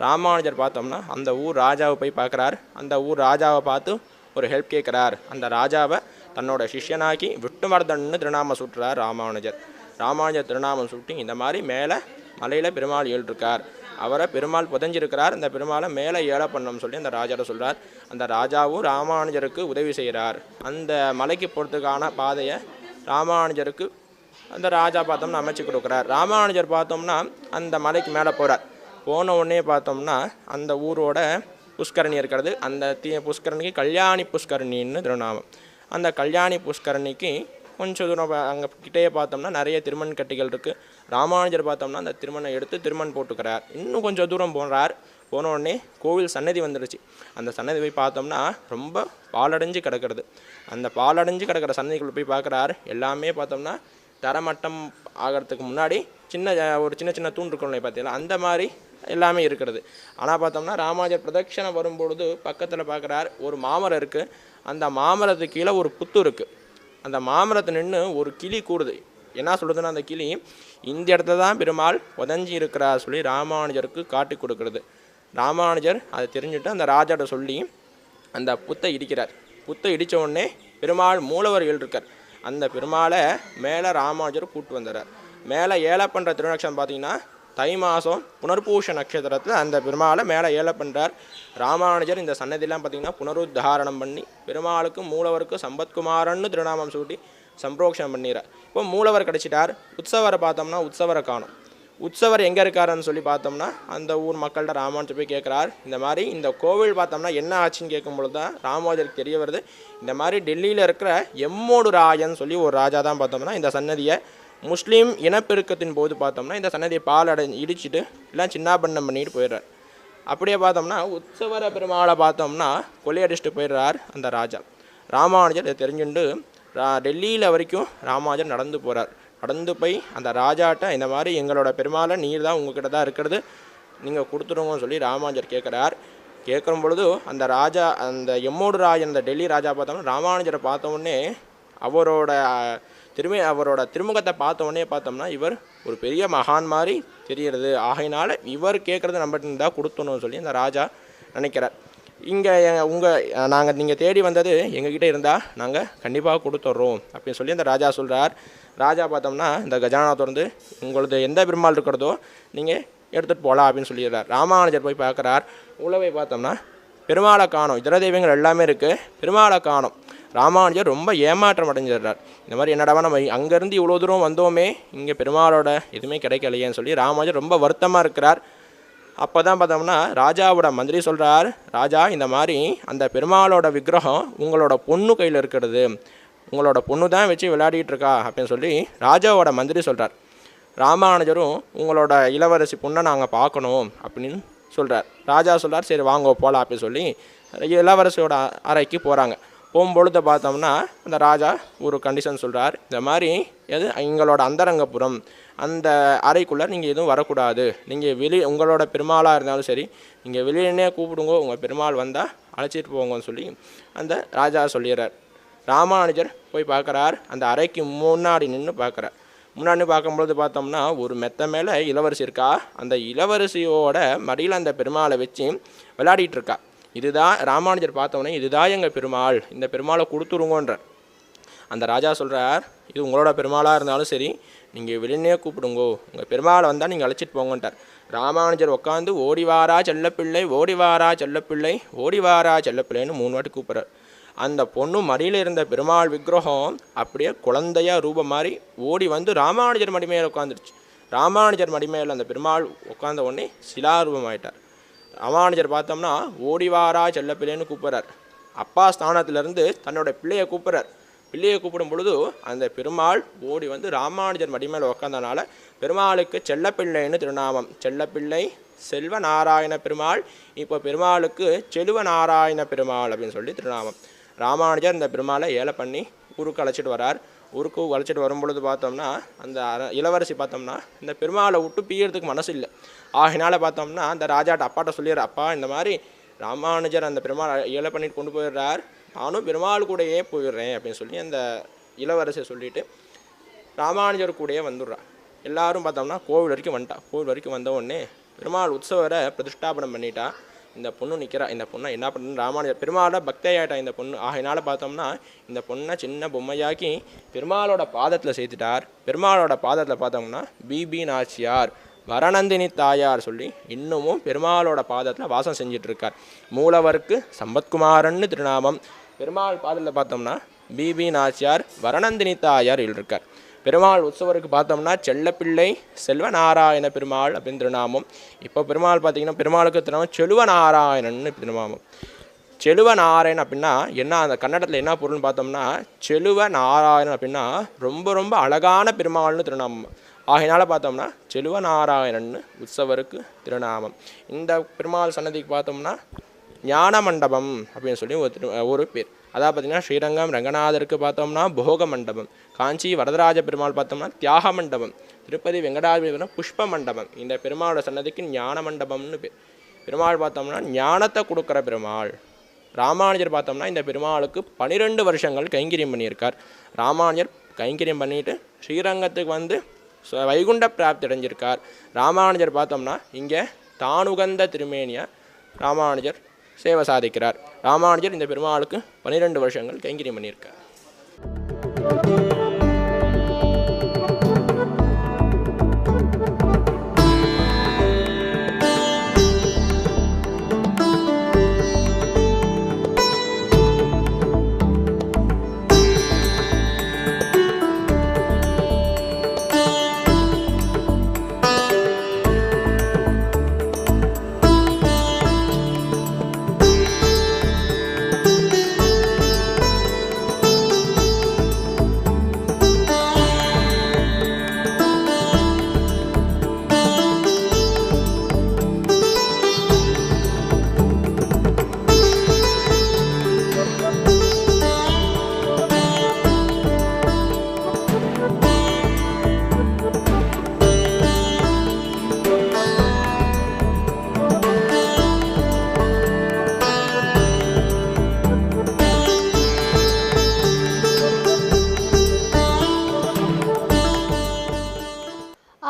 ராமானுஜர் பார்த்தோம்னா அந்த ஊர் ராஜாவை போய் பார்க்குறார். அந்த ஊர் ராஜாவை பார்த்து ஒரு ஹெல்ப் கேட்குறார். அந்த ராஜாவை தன்னோட சிஷ்யனாக்கி விட்டுமர்தன்னு திருநாமம் சுட்டுறார் ராமானுஜர். ராமானுஜர் திருநாமம் சுட்டி இந்த மாதிரி மேலே மலையில் பெருமாள் ஏழுருக்கார், அவரை பெருமாள் புதஞ்சிருக்கிறார், அந்த பெருமாளை மேலே ஏழை பண்ணணும்னு சொல்லி அந்த ராஜாட்ட சொல்கிறார். அந்த ராஜாவும் ராமானுஜருக்கு உதவி செய்கிறார். அந்த மலைக்கு போகிறதுக்கான பாதையை ராமானுஜருக்கு அந்த ராஜா பார்த்தோம்னா அமைச்சு கொடுக்குறார். ராமானுஜர் பார்த்தோம்னா அந்த மலைக்கு மேலே போகிறார். போன உடனே பார்த்தோம்னா அந்த ஊரோட புஷ்கரணி இருக்கிறது. அந்த புஷ்கரணிக்கு கல்யாணி புஷ்கரணின்னு திருநாமம். அந்த கல்யாணி புஷ்கரணிக்கு கொஞ்சம் தூரம் அங்கே கிட்டேயே பார்த்தோம்னா நிறைய திருமண் கட்டிகள் இருக்குது. ராமானுஜர் பார்த்தோம்னா அந்த திருமணம் எடுத்து திருமண் போட்டுக்கிறார். இன்னும் கொஞ்சம் தூரம் போகிறார். போனோடனே கோவில் சன்னதி வந்துடுச்சு. அந்த சன்னதி போய் பார்த்தோம்னா ரொம்ப பாலடைஞ்சு கிடக்கிறது. அந்த பாலடைஞ்சு கிடக்கிற சன்னதிக்குள்ளே போய் பார்க்குறார். எல்லாமே பார்த்தோம்னா தரமட்டம் ஆகிறதுக்கு முன்னாடி ஒரு சின்ன சின்ன தூண் இருக்கணும் பார்த்தீங்களா, அந்த மாதிரி எல்லாமே இருக்கிறது. ஆனால் பார்த்தோம்னா ராமானுஜர் பிரதட்சணை வரும்பொழுது பக்கத்தில் பார்க்குறார், ஒரு மாமரம் இருக்குது. அந்த மாமரத்துக்கு கீழே ஒரு புத்து இருக்குது. அந்த மாமரத்தை நின்று ஒரு கிளி கூடுது. என்ன சொல்கிறதுன்னா, அந்த கிளி இந்த இடத்துல தான் பெருமாள் உதஞ்சி இருக்கிறார் சொல்லி ராமானுஜருக்கு காட்டி கொடுக்குறது. ராமானுஜர் அதை தெரிஞ்சுட்டு அந்த ராஜாட்ட சொல்லி அந்த புத்தை இடிக்கிறார். புத்தை இடித்த உடனே பெருமாள் மூலவர் இருக்கார். அந்த பெருமாளை மேலே ராமானுஜர் கூட்டு வந்துடுறார். மேலே ஏழை பண்ணுற திருநக்ஷம் பார்த்திங்கன்னா தை மாதம் புனர்பூஷ நட்சத்திரத்தில் அந்த பெருமாளை மேலே ஏழை பண்ணுறார். ராமானுஜர் இந்த சன்னதியெல்லாம் பார்த்திங்கன்னா புனருத்தாரணம் பண்ணி பெருமாளுக்கு மூலவருக்கு சம்பத்குமாரன்னு திருநாமம் சூட்டி சம்பரோக்ஷம் பண்ணிடுறார். இப்போ மூலவர் கிடச்சிட்டார். உற்சவரை பார்த்தோம்னா உற்சவரை காணும். உற்சவர் எங்கே இருக்காருன்னு சொல்லி பார்த்தோம்னா அந்த ஊர் மக்கள்கிட்ட ராமானுஜர் போய் கேட்குறார். இந்த மாதிரி இந்த கோவில் பார்த்தோம்னா என்ன ஆச்சுன்னு கேட்கும்பொழுது தான் ராமானுஜருக்கு தெரிய வருது, இந்த மாதிரி டெல்லியில் இருக்கிற எம்மோடு ராயன் சொல்லி ஒரு ராஜா தான் பார்த்தோம்னா இந்த சன்னதியை முஸ்லீம் இனப்பெருக்கத்தின் போது பார்த்தோம்னா இந்த சன்னதியை இடிச்சிட்டு எல்லாம் சின்னாபண்ணம் பண்ணிட்டு போயிடுறார். அப்படியே பார்த்தோம்னா உற்சவர பெருமாளை பார்த்தோம்னா கொள்ளையடிச்சிட்டு போயிடுறார் அந்த ராஜா. ராமானுஜர் இதை தெரிஞ்சுட்டு டெல்லியில் வரைக்கும் ராமானுஜர் நடந்து போகிறார். நடந்து போய் அந்த ராஜாட்ட இந்த மாதிரி எங்களோட பெருமாளை நீர் தான் உங்ககிட்ட தான் இருக்கிறது, நீங்கள் கொடுத்துருங்கன்னு சொல்லி ராமானுஜர் கேட்குறார். கேட்கும் பொழுது அந்த ராஜா அந்த எம்மோடு ராஜன் அந்த டெல்லி ராஜா பார்த்தோம்னா ராமானுஜரை பார்த்த உடனே அவரோட திருமுகத்தை பார்த்த உடனே பார்த்தோம்னா இவர் ஒரு பெரிய மகான் மாதிரி தெரிகிறது. ஆகையினால இவர் கேட்குறது நம்மகிட்ட இருந்தால் கொடுத்தணும்னு சொல்லி அந்த ராஜா நினைக்கிறார். இங்கே நீங்கள் தேடி வந்தது எங்ககிட்ட இருந்தால் நாங்கள் கண்டிப்பாக கொடுத்துட்றோம் அப்படின்னு சொல்லி அந்த ராஜா சொல்கிறார். ராஜா பார்த்தோம்னா இந்த கஜானா திறந்து உங்களது எந்த பெருமாள் இருக்கிறதோ நீங்கள் எடுத்துகிட்டு போகலாம் அப்படின்னு சொல்லிடுறார். ராமானுஜர் போய் பார்க்குறார். உழவை பார்த்தோம்னா பெருமாளை காணும். இதர தெய்வங்கள் எல்லாமே இருக்குது, பெருமாளை காணும். ராமானுஜர் ரொம்ப ஏமாற்றம் அடைஞ்சிடுறார். இந்த மாதிரி என்னடா நம்ம அங்கேருந்து இவ்வளோ தூரம் வந்தோமே, இங்கே பெருமாளோட எதுவுமே கிடைக்கலையேன்னு சொல்லி ராமானுஜர் ரொம்ப வருத்தமாக இருக்கிறார். அப்போ தான் பார்த்தோம்னா ராஜாவோட மந்திரி சொல்கிறார், ராஜா இந்த மாதிரி அந்த பெருமாளோட விக்கிரகம் உங்களோட பொண்ணு கையில் இருக்கிறது, உங்களோட பொண்ணு தான் வச்சு விளையாடிட்டு இருக்கா அப்படின்னு சொல்லி ராஜாவோட மந்திரி சொல்கிறார். ராமானுஜரும் உங்களோட இளவரசி பொண்ணை நாங்கள் பார்க்கணும் அப்படின்னு சொல்கிறார். ராஜா சொல்கிறார், சரி வாங்க போகலாம் அப்படின்னு சொல்லி இளவரசியோட அறைக்கு போகிறாங்க. போகும்பொழுது பார்த்தோம்னா அந்த ராஜா ஒரு கண்டிஷன் சொல்கிறார், இந்த மாதிரி எங்களோட அந்தரங்கப்புறம் அந்த அறைக்குள்ளே நீங்கள் எதுவும் வரக்கூடாது, நீங்கள் உங்களோட பெருமாளாக இருந்தாலும் சரி நீங்கள் வெளியிலே கூப்பிடுங்க, உங்கள் பெருமாள் வந்தால் அழைச்சிட்டு போங்கன்னு சொல்லி அந்த ராஜா சொல்லிடுறார். ராமானுஜர் போய் பார்க்குறார். அந்த அறைக்கு முன்னாடி நின்று பார்க்குறார். முன்னாடி பார்க்கும்பொழுது பார்த்தோம்னா ஒரு மெத்த மேலே இளவரசி இருக்கா. அந்த இளவரசியோட மடியில் அந்த பெருமாளை வச்சு விளையாடிட்டு இருக்கா. இதுதான் ராமானுஜர் பார்த்தோன்னே இதுதான் எங்கள் பெருமாள், இந்த பெருமாளை கொடுத்துருங்கன்றார். அந்த ராஜா சொல்கிறார், இது உங்களோட பெருமாளாக இருந்தாலும் சரி நீங்கள் வெளியே கூப்பிடுங்கோ, உங்கள் பெருமாளை வந்தால் நீங்கள் அழைச்சிட்டு போங்கன்றார். ராமானுஜர் உட்காந்து ஓடிவாரா செல்லப்பிள்ளை, ஓடிவாரா செல்லப்பிள்ளை, ஓடிவாரா செல்லப்பிள்ளைன்னு 3 வாட்டி கூப்பிட்றார். அந்த பொண்ணு மடியில் இருந்த பெருமாள் விக்கிரகம் அப்படியே குழந்தையா ரூபம் மாதிரி ஓடி வந்து ராமானுஜர் மடி மேலே உட்காந்துருச்சு. ராமானுஜர் மடி மேலே அந்த பெருமாள் உட்காந்த உடனே சிலாரூபம் ஆகிட்டார். ராமானுஜர் பார்த்தோம்னா ஓடிவாரா செல்லப்பிள்ளைன்னு கூப்பிட்றார். அப்பா ஸ்தானத்திலேருந்து தன்னோட பிள்ளையை கூப்பிட்றார். பிள்ளையை கூப்பிடும் பொழுது அந்த பெருமாள் ஓடி வந்து ராமானுஜர் மடி மேலே உட்காந்தனால பெருமாளுக்கு செல்லப்பிள்ளைன்னு திருநாமம். செல்லப்பிள்ளை செல்வ நாராயண பெருமாள், இப்போ பெருமாளுக்கு செல்வ நாராயண பெருமாள் அப்படின்னு சொல்லி திருநாமம். ராமானுஜர் இந்த பெருமாளை ஏழை பண்ணி ஊருக்கு அழைச்சிட்டு வரார். ஊருக்கு அழைச்சிட்டு வரும்பொழுது பார்த்தோம்னா அந்த இளவரசி பார்த்தோம்னா இந்த பெருமாளை விட்டு பிய்யறதுக்கு மனசு இல்லை. ஆகினால பார்த்தோம்னா அந்த ராஜாட்ட அப்பாட்ட சொல்லிடுற, அப்பா இந்த மாதிரி ராமானுஜர் அந்த பெருமாளை ஏழை பண்ணிட்டு கொண்டு போயிடுறார், நானும் பெருமாள் கூடயே போயிடுறேன் அப்படின்னு சொல்லி அந்த இளவரசியை சொல்லிவிட்டு ராமானுஜர் கூடயே வந்துடுறார். எல்லோரும் பார்த்தோம்னா கோவில் வரைக்கும் வந்துட்டா. கோவில் வரைக்கும் வந்த உடனே பெருமாள் உற்சவரை பிரதிஷ்டாபனம் பண்ணிட்டா. இந்த பொண்ணு நிற்கிறா. இந்த பொண்ணை என்ன பண்ணுன்னு ராமானுஜர் பெருமாளோட பக்தையாயிட்டா இந்த பொண்ணு. ஆகையினால பார்த்தோம்னா இந்த பொண்ணை சின்ன பொம்மையாக்கி பெருமாளோட பாதத்தில் சேர்த்துட்டார். பெருமாளோட பாதத்தில் பார்த்தோம்னா பிபி நாச்சியார் வரணந்தினி தாயார் சொல்லி இன்னமும் பெருமாளோட பாதத்தில் வாசம் செஞ்சிட்ருக்கார். மூலவருக்கு சம்பத்குமாரன்னு திருநாமம். பெருமாள் பாதத்தில் பார்த்தோம்னா பிபி நாச்சியார் வரணந்தினி தாயார் இருக்கார். பெருமாள் உற்சவருக்கு பார்த்தோம்னா செல்லப்பிள்ளை செல்வ நாராயண பெருமாள் அப்படின்னு திருநாமம். இப்போ பெருமாள் பார்த்திங்கன்னா பெருமாளுக்கு திருநாமம் செல்வ நாராயணன்னு திருநாமம். செலுவ நாராயணன் அப்படின்னா என்ன, அந்த கன்னடத்தில் என்ன பொருள்னு பார்த்தோம்னா செலுவ நாராயணன் அப்படின்னா ரொம்ப ரொம்ப அழகான பெருமாள்னு திருநாமம். ஆகையினால பார்த்தோம்னா செலுவ நாராயணன் உற்சவருக்கு திருநாமம். இந்த பெருமாள் சன்னதிக்கு பார்த்தோம்னா ஞான மண்டபம் அப்படின்னு சொல்லி ஒரு பேர். அதாவது பார்த்திங்கன்னா ஸ்ரீரங்கம் ரங்கநாதருக்கு பார்த்தோம்னா போக மண்டபம், காஞ்சி வரதராஜ பெருமாள் பார்த்தோம்னா தியாக மண்டபம், திருப்பதி வெங்கடாஜலபதி புஷ்ப மண்டபம். இந்த பெருமாளோட சன்னதிக்கு ஞான மண்டபம்னு பேர். பெருமாள் பார்த்தோம்னா ஞானத்தை கொடுக்குற பெருமாள். ராமானுஜர் பார்த்தோம்னா இந்த பெருமாளுக்கு 12 வருஷங்கள் கைங்கரியம் பண்ணியிருக்கார். ராமானுஜர் கைங்கரியம் பண்ணிட்டு ஸ்ரீரங்கத்துக்கு வந்து வைகுண்ட பிராப்தி அடைஞ்சிருக்கார். ராமானுஜர் பார்த்தோம்னா இங்கே தானுகந்த திருமேனியை ராமானுஜர் சேவை சாதிக்கிறார். ராமானுஜர் இந்த பெருமாளுக்கு 12 வருஷங்கள் கைங்கரியம் பண்ணியிருக்கார்.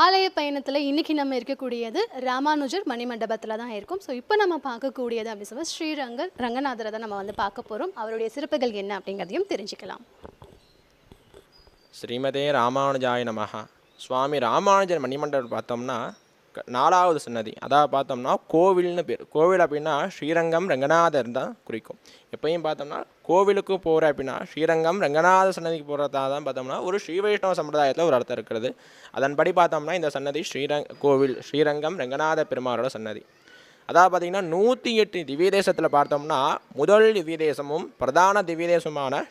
ஆலய பயணத்தில் இன்றைக்கி நம்ம இருக்கக்கூடியது ராமானுஜர் மணிமண்டபத்தில் தான் இருக்கும். ஸோ இப்போ நம்ம பார்க்கக்கூடியது அப்படின்னு சொல்ல ரங்கநாதரை தான் நம்ம வந்து பார்க்க போகிறோம். அவருடைய சிறப்புகள் என்ன அப்படிங்கிறதையும் தெரிஞ்சுக்கலாம்.
ஸ்ரீமதே ராமானுஜாய நமஹ. சுவாமி ராமானுஜர் மணிமண்டபம் பார்த்தோம்னா 4வது சன்னதி. அதாவது பார்த்தோம்னா கோவில்னு பேர். கோவில் அப்படின்னா ஸ்ரீரங்கம் ரங்கநாதர் தான் குறிக்கும். எப்பயும் பார்த்தோம்னா கோவிலுக்கு போகிற அப்படின்னா ஸ்ரீரங்கம் ரங்கநாத சன்னதிக்கு போகிறதா தான் பார்த்தோம்னா ஒரு ஸ்ரீ வைஷ்ணவ சம்பிரதாயத்தில் ஒரு அர்த்தம் இருக்கிறது. அதன்படி பார்த்தோம்னா இந்த சன்னதி கோவில் ஸ்ரீரங்கம் ரங்கநாத பெருமாளோட சன்னதி. அதாவது பார்த்திங்கன்னா 108 திவ்யதேசத்தில் பார்த்தோம்னா முதல் திவ்யதேசமும் பிரதான திவ்யதேசமான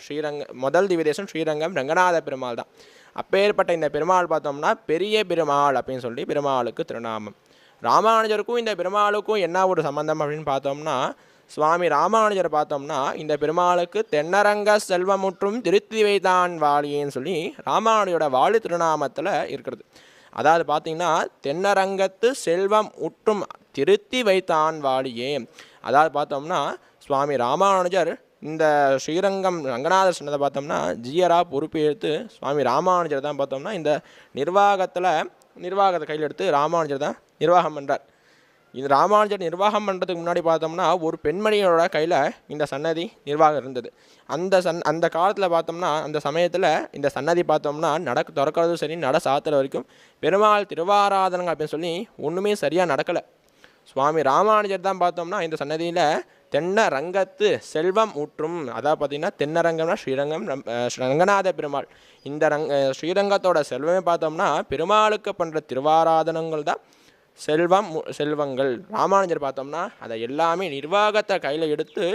முதல் திவ்யதேசம் ஸ்ரீரங்கம் ரங்கநாத பெருமாள் தான். அப்பேற்பட்ட இந்த பெருமாள் பார்த்தோம்னா பெரிய பெருமாள் அப்படின்னு சொல்லி பெருமாளுக்கு திருநாமம். ராமானுஜருக்கும் இந்த பெருமாளுக்கும் என்ன ஒரு சம்பந்தம் அப்படின்னு பார்த்தோம்னா சுவாமி ராமானுஜர் பார்த்தோம்னா இந்த பெருமாளுக்கு தென்னரங்க செல்வமுற்றும் திருத்தி வைத்தான் வாழியேன்னு சொல்லி ராமானுஜரோட வாழி திருநாமத்தில் இருக்கிறது. அதாவது பார்த்திங்கன்னா தென்னரங்கத்து செல்வம் உற்றும் திருத்தி வைத்தான் வாழியே. அதாவது பார்த்தோம்னா சுவாமி ராமானுஜர் இந்த ஸ்ரீரங்கம் ரங்கநாத சன்னதை பார்த்தோம்னா ஜியராக பொறுப்பேற்று சுவாமி ராமானுஜர் தான் பார்த்தோம்னா இந்த நிர்வாகத்தை கையில் எடுத்து ராமானுஜர் தான் நிர்வாகம் பண்ணுறார். இது ராமானுஜர் நிர்வாகம் பண்ணுறதுக்கு முன்னாடி பார்த்தோம்னா ஒரு பெண்மணியோட கையில் இந்த சன்னதி நிர்வாகம் இருந்தது. அந்த காலத்தில் பார்த்தோம்னா அந்த சமயத்தில் இந்த சன்னதி பார்த்தோம்னா திறக்கிறதும் சரி நட சாத்துற வரைக்கும் பெருமாள் திருவாராதனங்க அப்படின்னு சொல்லி ஒன்றுமே சரியாக நடக்கலை. சுவாமி ராமானுஜர் தான் பார்த்தோம்னா இந்த சன்னதியில் தென்னரங்கத்து செல்வம் ஊற்றும். அதாவது பார்த்திங்கன்னா தென்னரங்கம்னா ஸ்ரீரங்கம் ரங்கநாத பெருமாள். இந்த ஸ்ரீரங்கத்தோட செல்வமே பார்த்தோம்னா பெருமாளுக்கு பண்ணுற திருவாராதனங்கள் தான் செல்வங்கள். ராமானுஜர் பார்த்தோம்னா அதை எல்லாமே நிர்வாகத்தை கையில் எடுத்து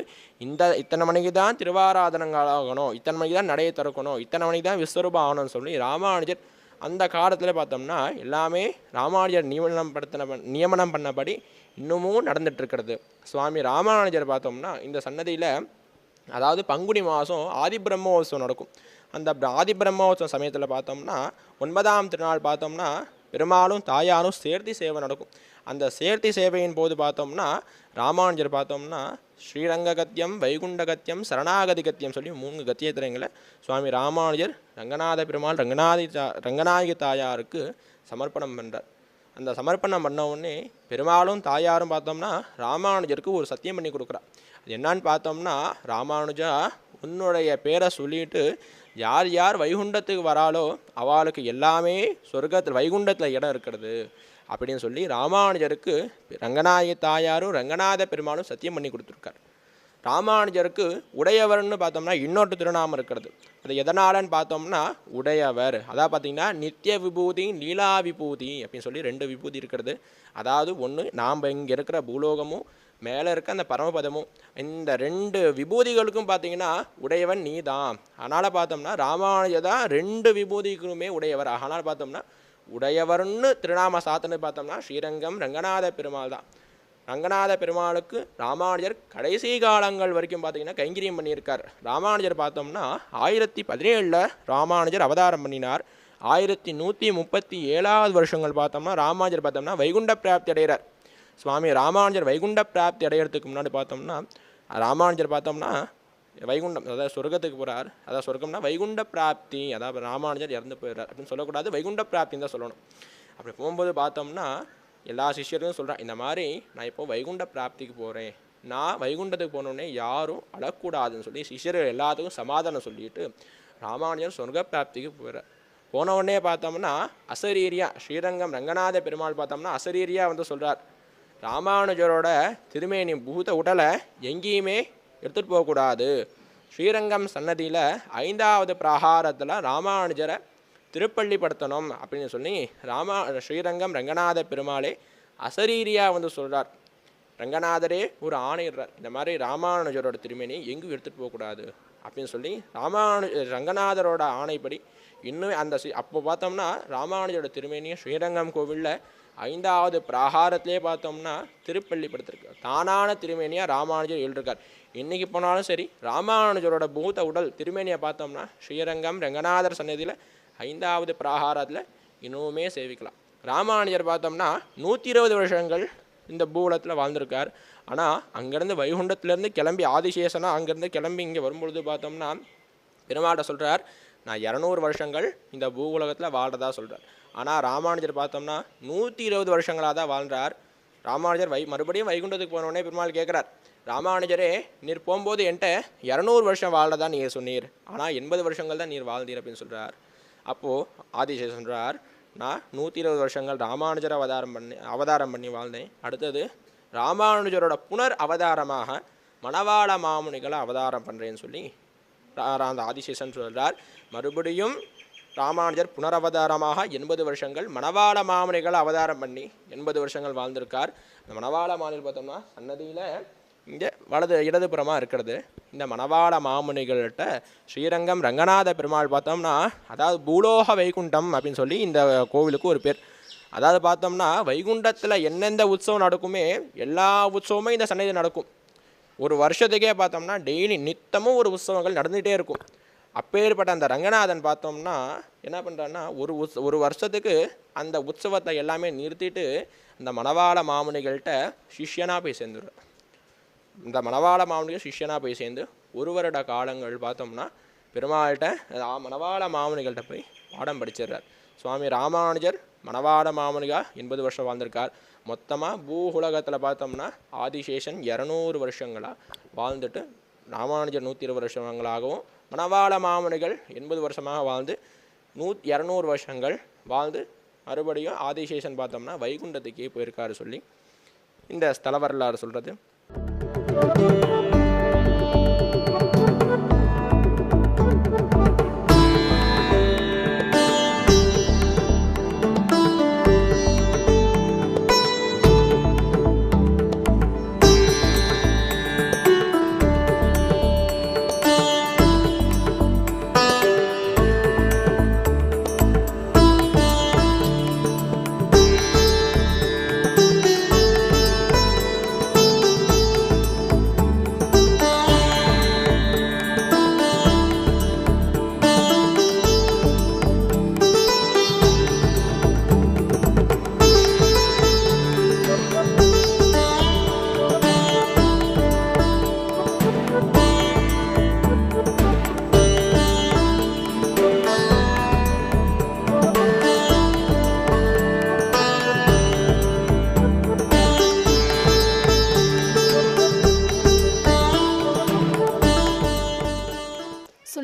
இத்தனை மணிக்கு தான் திருவாராதனங்கள் ஆகணும், இத்தனை மணிக்கு தான் நடையை திறக்கணும், இத்தனை மணிக்கு தான் விஸ்வரூபம் ஆகணும்னு சொல்லி ராமானுஜர் அந்த காலத்தில் பார்த்தோம்னா எல்லாமே ராமானுஜர் நியமனம் பண்ணபடி இன்னமும் நடந்துகிட்ருக்கிறது. சுவாமி ராமானுஜர் பார்த்தோம்னா இந்த சன்னதியில் அதாவது பங்குனி மாதம் ஆதி பிரம்மோத்சவம் நடக்கும். அந்த ஆதி பிரம்மோத்சவம் சமயத்தில் பார்த்தோம்னா 9ஆம் திருநாள் பார்த்தோம்னா பெருமாளும் தாயாரும் சேர்த்தி சேவை நடக்கும். அந்த சேர்த்தி சேவையின் போது பார்த்தோம்னா ராமானுஜர் பார்த்தோம்னா ஸ்ரீரங்ககத்தியம் வைகுண்டகத்தியம் சரணாகதி கத்தியம் சொல்லி 3 கத்தியத்திரங்களை சுவாமி ராமானுஜர் ரங்கநாத பெருமாள் ரங்கநாயகி தாயாருக்கு சமர்ப்பணம் பண்ணுறார். அந்த சமர்ப்பணம் பண்ண உடனே பெருமாளும் தாயாரும் பார்த்தோம்னா ராமானுஜருக்கு ஒரு சத்தியம் பண்ணி கொடுக்குறார். அது என்னான்னு பார்த்தோம்னா ராமானுஜா உன்னுடைய பேரை சொல்லிட்டு யார் யார் வைகுண்டத்துக்கு வராளோ அவளுக்கு எல்லாமே சொர்க்கத்தில் வைகுண்டத்தில் இடம் இருக்கிறது அப்படின்னு சொல்லி ராமானுஜருக்கு ரங்கநாயகி தாயாரும் ரங்கநாத பெருமாளும் சத்தியம் பண்ணி கொடுத்துருக்கார். ராமானுஜருக்கு உடையவர்னு பார்த்தோம்னா இன்னொரு திருநாமம் இருக்கிறது. அது எதனாலன்னு பார்த்தோம்னா உடையவர். அதாவது பார்த்திங்கன்னா நித்திய விபூதி லீலா விபூதி அப்படின்னு சொல்லி 2 விபூதி இருக்கிறது. அதாவது ஒன்று நாம் இங்கே இருக்கிற பூலோகமும் மேலே இருக்க அந்த பரமபதமும். இந்த 2 விபூதிகளுக்கும் பார்த்தீங்கன்னா உடையவன் நீ தான். அதனால் பார்த்தோம்னா ராமானுஜர் தான் 2 விபூதிக்குமே உடையவர். அதனால் பார்த்தோம்னா உடையவர்னு திருநாம சாத்தனை பார்த்தோம்னா ஸ்ரீரங்கம் ரங்கநாத பெருமாள் தான். ரங்கநாத பெருமாளுக்கு ராமானுஜர் கடைசி காலங்கள் வரைக்கும் பார்த்தீங்கன்னா கைங்கரியம் பண்ணியிருக்கார். ராமானுஜர் பார்த்தோம்னா 1017 ராமானுஜர் அவதாரம் பண்ணினார். 1137 வருஷங்கள் பார்த்தோம்னா ராமானுஜர் பார்த்தோம்னா வைகுண்ட பிராப்தி அடைகிறார். சுவாமி ராமானுஜர் வைகுண்ட பிராப்தி அடைகிறதுக்கு முன்னாடி பார்த்தோம்னா ராமானுஜர் பார்த்தோம்னா வைகுண்டம், அதாவது சொர்க்கத்துக்கு போகிறார். அதாவது சொர்க்கம்னா வைகுண்ட பிராப்தி, அதாவது ராமானுஜர் இறந்து போயிடுறார் அப்படின்னு சொல்லக்கூடாது, வைகுண்ட பிராப்தின்னு தான் சொல்லணும். அப்படி போகும்போது பார்த்தோம்னா எல்லா சிஷ்யரும் சொல்கிறேன், இந்த மாதிரி நான் இப்போ வைகுண்ட பிராப்திக்கு போகிறேன், நான் வைகுண்டத்துக்கு போனோடனே யாரும் அழக்கூடாதுன்னு சொல்லி சிஷ்யர்கள் எல்லாத்துக்கும் சமாதானம் சொல்லிட்டு ராமானுஜர் சொர்க்க பிராப்திக்கு போகிறார். போன உடனே பார்த்தோம்னா அசரீரியா ஸ்ரீரங்கம் ரங்கநாத பெருமாள் பார்த்தோம்னா அசரீரியா வந்து சொல்கிறார், ராமானுஜரோட திருமேனி பூத உடலை எங்கேயுமே எடுத்துகிட்டு போகக்கூடாது. ஸ்ரீரங்கம் சன்னதியில் 5வது பிரகாரத்தில் ராமானுஜரை திருப்பள்ளிப்படுத்தணும் அப்படின்னு சொல்லி ஸ்ரீரங்கம் ரங்கநாத பெருமாளே அசரீரியா வந்து சொல்கிறார். ரங்கநாதரே ஒரு ஆணையிடுறார், இந்த மாதிரி ராமானுஜரோட திருமேனி எங்கும் எடுத்துகிட்டு போகக்கூடாது அப்படின்னு சொல்லி ரங்கநாதரோட ஆணைப்படி இன்னும் அந்த அப்போ பார்த்தோம்னா ராமானுஜரோட திருமேனியை ஸ்ரீரங்கம் கோவிலில் 5வது பிரகாரத்திலே பார்த்தோம்னா திருப்பள்ளிப்படுத்திருக்கார். தானான திருமேனியாக ராமானுஜர் எழுதிருக்கார். இன்றைக்கி போனாலும் சரி ராமானுஜரோட பூத உடல் திருமேனியை பார்த்தோம்னா ஸ்ரீரங்கம் ரங்கநாதர் சன்னதியில் 5வது பிரகாரத்தில் இன்னுமே சேவிக்கலாம். ராமானுஜர் பார்த்தோம்னா 120 வருஷங்கள் இந்த பூலத்தில் வாழ்ந்திருக்கார். ஆனால் அங்கேருந்து வைகுண்டத்துலேருந்து கிளம்பி ஆதிசேஷனாக அங்கேருந்து கிளம்பி இங்கே வரும்பொழுது பார்த்தோம்னா பெருமாள்கிட்ட சொல்கிறார், நான் 200 வருஷங்கள் இந்த பூ உலகத்தில் வாழ்கிறதா சொல்கிறார். ஆனால் ராமானுஜர் பார்த்தோம்னா 120 வருஷங்களாக தான் வாழ்கிறார். ராமானுஜர் மறுபடியும் வைகுண்டத்துக்கு போனோடனே பெருமாள் கேட்குறார், ராமானுஜரே நீர் போகும்போது என்கிட்ட 200 வருஷம் வாழ்றதா நீர் சொன்னீர், ஆனால் 80 வருஷங்கள் தான் நீர் வாழ்ந்தீர் அப்படின்னு சொல்கிறார். அப்போது ஆதிசேஷன் சொல்கிறார், நான் 120 வருஷங்கள் ராமானுஜர் அவதாரம் பண்ணி வாழ்ந்தேன். அடுத்தது ராமானுஜரோட புனர் அவதாரமாக மணவாள மாமுனிகளை அவதாரம் பண்ணுறேன்னு சொல்லி அந்த ஆதிசேஷன் சொல்கிறார். மறுபடியும் ராமானுஜர் புனரவதாரமாக 80 வருஷங்கள் மணவாள மாமுனிகளை அவதாரம் பண்ணி 80 வருஷங்கள் வாழ்ந்திருக்கார். இந்த மணவாள மாமுனிகள் பார்த்தோம்னா சன்னதியில் இங்கே இடதுபுறமாக இருக்கிறது. இந்த மணவாள மாமுனிகள்கிட்ட ஸ்ரீரங்கம் ரங்கநாத பெருமாள் பார்த்தோம்னா அதாவது பூலோக வைகுண்டம் அப்படின்னு சொல்லி இந்த கோவிலுக்கு ஒரு பேர். அதாவது பார்த்தோம்னா வைகுண்டத்தில் எந்தெந்த உற்சவம் நடக்குமே எல்லா உற்சவமும் இந்த சன்னதியில் நடக்கும். ஒரு வருஷத்துக்கே பார்த்தோம்னா டெய்லி நித்தமும் ஒரு உற்சவங்கள் நடந்துகிட்டே இருக்கும். அப்பேற்பட்ட அந்த ரங்கநாதன் பார்த்தோம்னா என்ன பண்ணுறான்னா ஒரு வருஷத்துக்கு அந்த உற்சவத்தை எல்லாமே நிறுத்திட்டு இந்த மணவாள மாமுனிகள்கிட்ட சிஷ்யனாக போய் சேர்ந்துடுறார். இந்த மணவாள மாமுனிகள் சிஷ்யனாக போய் சேர்ந்து 1 வருட காலங்கள் பார்த்தோம்னா பெருமாள்கிட்ட மணவாள மாமுனிகள்கிட்ட போய் பாடம் படிச்சிடுறார். சுவாமி ராமானுஜர் மணவாள மாமுனிகா 80 வருஷம் வாழ்ந்திருக்கார். மொத்தமாக பூ உலகத்தில் பார்த்தோம்னா ஆதிசேஷன் 200 வருஷங்களாக வாழ்ந்துட்டு ராமானுஜர் 120 வருஷங்களாகவும் மணவாள மாமுனிகள் 80 வருஷமாக வாழ்ந்து 200 வருஷங்கள் வாழ்ந்து மறுபடியும் ஆதிசேஷன் பார்த்தோம்னா வைகுண்டத்துக்கே போயிருக்காரு சொல்லி இந்த ஸ்தல வரலாறு சொல்கிறது.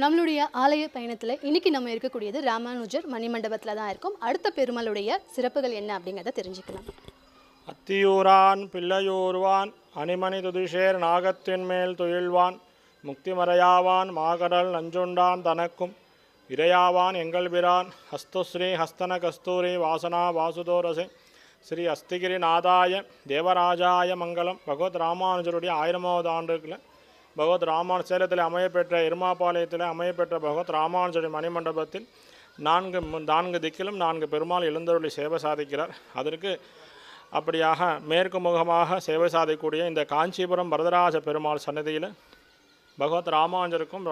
நம்மளுடைய ஆலய பயணத்தில் இன்றைக்கி நம்ம இருக்கக்கூடியது ராமானுஜர் மணிமண்டபத்தில் தான் இருக்கும். அடுத்த பெருமாளுடைய சிறப்புகள் என்ன அப்படிங்கிறத தெரிஞ்சுக்கலாம்.
அத்தியூரான் பிள்ளையூர்வான் அணிமணி துதிஷேர் நாகத்தின் மேல் துயில்வான் முக்திமறையாவான் மாகடல் நஞ்சுண்டான் தனக்கும் இறையாவான் எங்கள் பிரான் ஹஸ்துஸ்ரீ ஹஸ்தன கஸ்தூரி வாசனா வாசுதோரசே ஸ்ரீ அஸ்திகிரிநாதாய தேவராஜாய மங்கலம். பகவத் ராமானுஜருடைய 1000வது ஆண்டுகளில் பகவத் சேலத்தில் அமையப்பெற்ற எருமாபாளையத்தில் அமையப்பெற்ற பகவத் ராமானுஜருடைய மணிமண்டபத்தில் நான்கு திக்கிலும் 4 பெருமாள் எழுந்தருளி சேவை சாதிக்கிறார். அதற்கு அப்படியாக மேற்கு முகமாக சேவை சாதிக்கக்கூடிய இந்த காஞ்சிபுரம் வரதராஜ பெருமாள் சன்னதியில் பகவத் ராமானுஜருக்கும்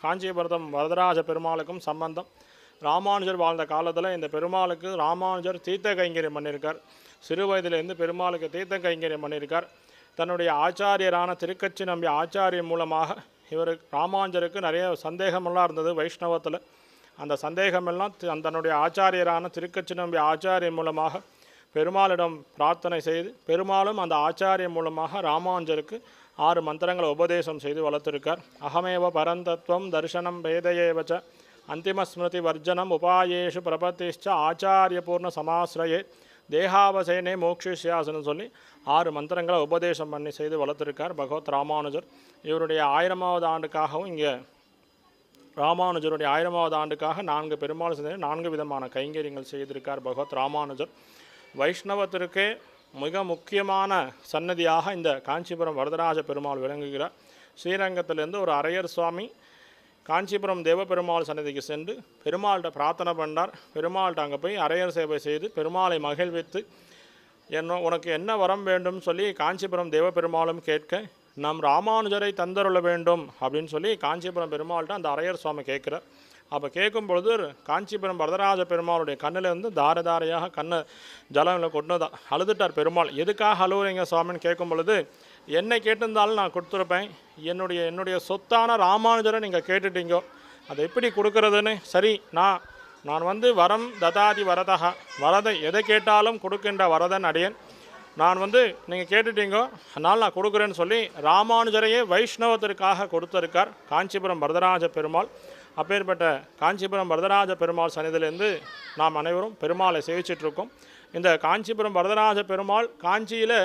காஞ்சிபுரம் வரதராஜ பெருமாளுக்கும் சம்பந்தம். ராமானுஜர் வாழ்ந்த காலத்தில் இந்த பெருமாளுக்கு ராமானுஜர் தீர்த்த கைங்கரியம் பண்ணியிருக்கார். சிறு வயதிலிருந்து பெருமாளுக்கு தீர்த்த கைங்கரியம் பண்ணியிருக்கார். தன்னுடைய ஆச்சாரியரான திருக்கச்சி நம்பி ஆச்சாரியர் மூலமாக ராமானுஜருக்கு நிறைய சந்தேகமெல்லாம் இருந்தது வைஷ்ணவத்தில். அந்த சந்தேகமெல்லாம் தன்னுடைய ஆச்சாரியரான திருக்கச்சி நம்பி ஆச்சாரியர் மூலமாக பெருமாளிடம் பிரார்த்தனை செய்து பெருமாளும் அந்த ஆச்சாரியர் மூலமாக ராமானுஜருக்கு 6 மந்திரங்களை உபதேசம் செய்து வளர்த்திருக்கார். அகமேவ பரந்தத்துவம் தரிசனம் வேதையேவச்ச அந்திமஸ்மிருதி வர்ஜனம் உபாயேஷு பிரபத்திஷ்ட ஆச்சாரிய பூர்ண சமாசிரயே தேகாவசேனே மோக்ஷிஷ்யாசன்னு சொல்லி 6 மந்திரங்களை உபதேசம் பண்ணி செய்து வளர்த்திருக்கார் பகவத் ராமானுஜர். இவருடைய 1000வது ஆண்டுக்காகவும் இங்கே ராமானுஜருடைய 1000வது ஆண்டுக்காக 4 பெருமாள் 4 விதமான கைங்கரியங்கள் செய்திருக்கார் பகவத் ராமானுஜர். வைஷ்ணவத்திற்கே மிக முக்கியமான சன்னதியாக இந்த காஞ்சிபுரம் வரதராஜ பெருமாள் விளங்குகிறார். ஸ்ரீரங்கத்திலிருந்து ஒரு அரையர் சுவாமி காஞ்சிபுரம் தேவபெருமாள் சன்னதிக்கு சென்று பெருமாள்கிட்ட பிரார்த்தனை பண்ணார். பெருமாள்கிட்ட அங்கே போய் அரையர் சேவை செய்து பெருமாளை மகிழ்வித்து உனக்கு என்ன வரம் வேண்டும் சொல்லி காஞ்சிபுரம் தேவபெருமாளும் கேட்க நம் ராமானுஜரை தந்தருள வேண்டும் அப்படின்னு சொல்லி காஞ்சிபுரம் பெருமாள்கிட்ட அந்த அரையர் சுவாமி கேட்குறார். அப்போ கேட்கும் பொழுது காஞ்சிபுரம் வரதராஜ பெருமாளுடைய கண்ணிலேருந்து தாரையாக கண்ணை ஜலம் கொண்டு அழுதுட்டார் பெருமாள். எதுக்காக அழுவுறீங்க சுவாமின்னு கேட்கும் பொழுது என்னை கேட்டிருந்தாலும் நான் கொடுத்துருப்பேன், என்னுடைய சொத்தான ராமானுஜரை நீங்கள் கேட்டுட்டீங்கோ, அதை எப்படி கொடுக்கறதுன்னு. சரி, நான் வரம் ததாதி வரதா, எதை கேட்டாலும் கொடுக்கின்ற வரதன் அடியன். நான் நீங்கள் கேட்டுட்டீங்கோ, அதனால் நான் கொடுக்குறேன்னு சொல்லி ராமானுஜரையே வைஷ்ணவத்திற்காக கொடுத்திருக்கார் காஞ்சிபுரம் வரதராஜ பெருமாள். அப்பேற்பட்ட காஞ்சிபுரம் வரதராஜ பெருமாள் சன்னிதியிலேருந்து நாம் அனைவரும் பெருமாளை சேவிச்சிட்ருக்கோம். இந்த காஞ்சிபுரம் வரதராஜ பெருமாள் காஞ்சியில்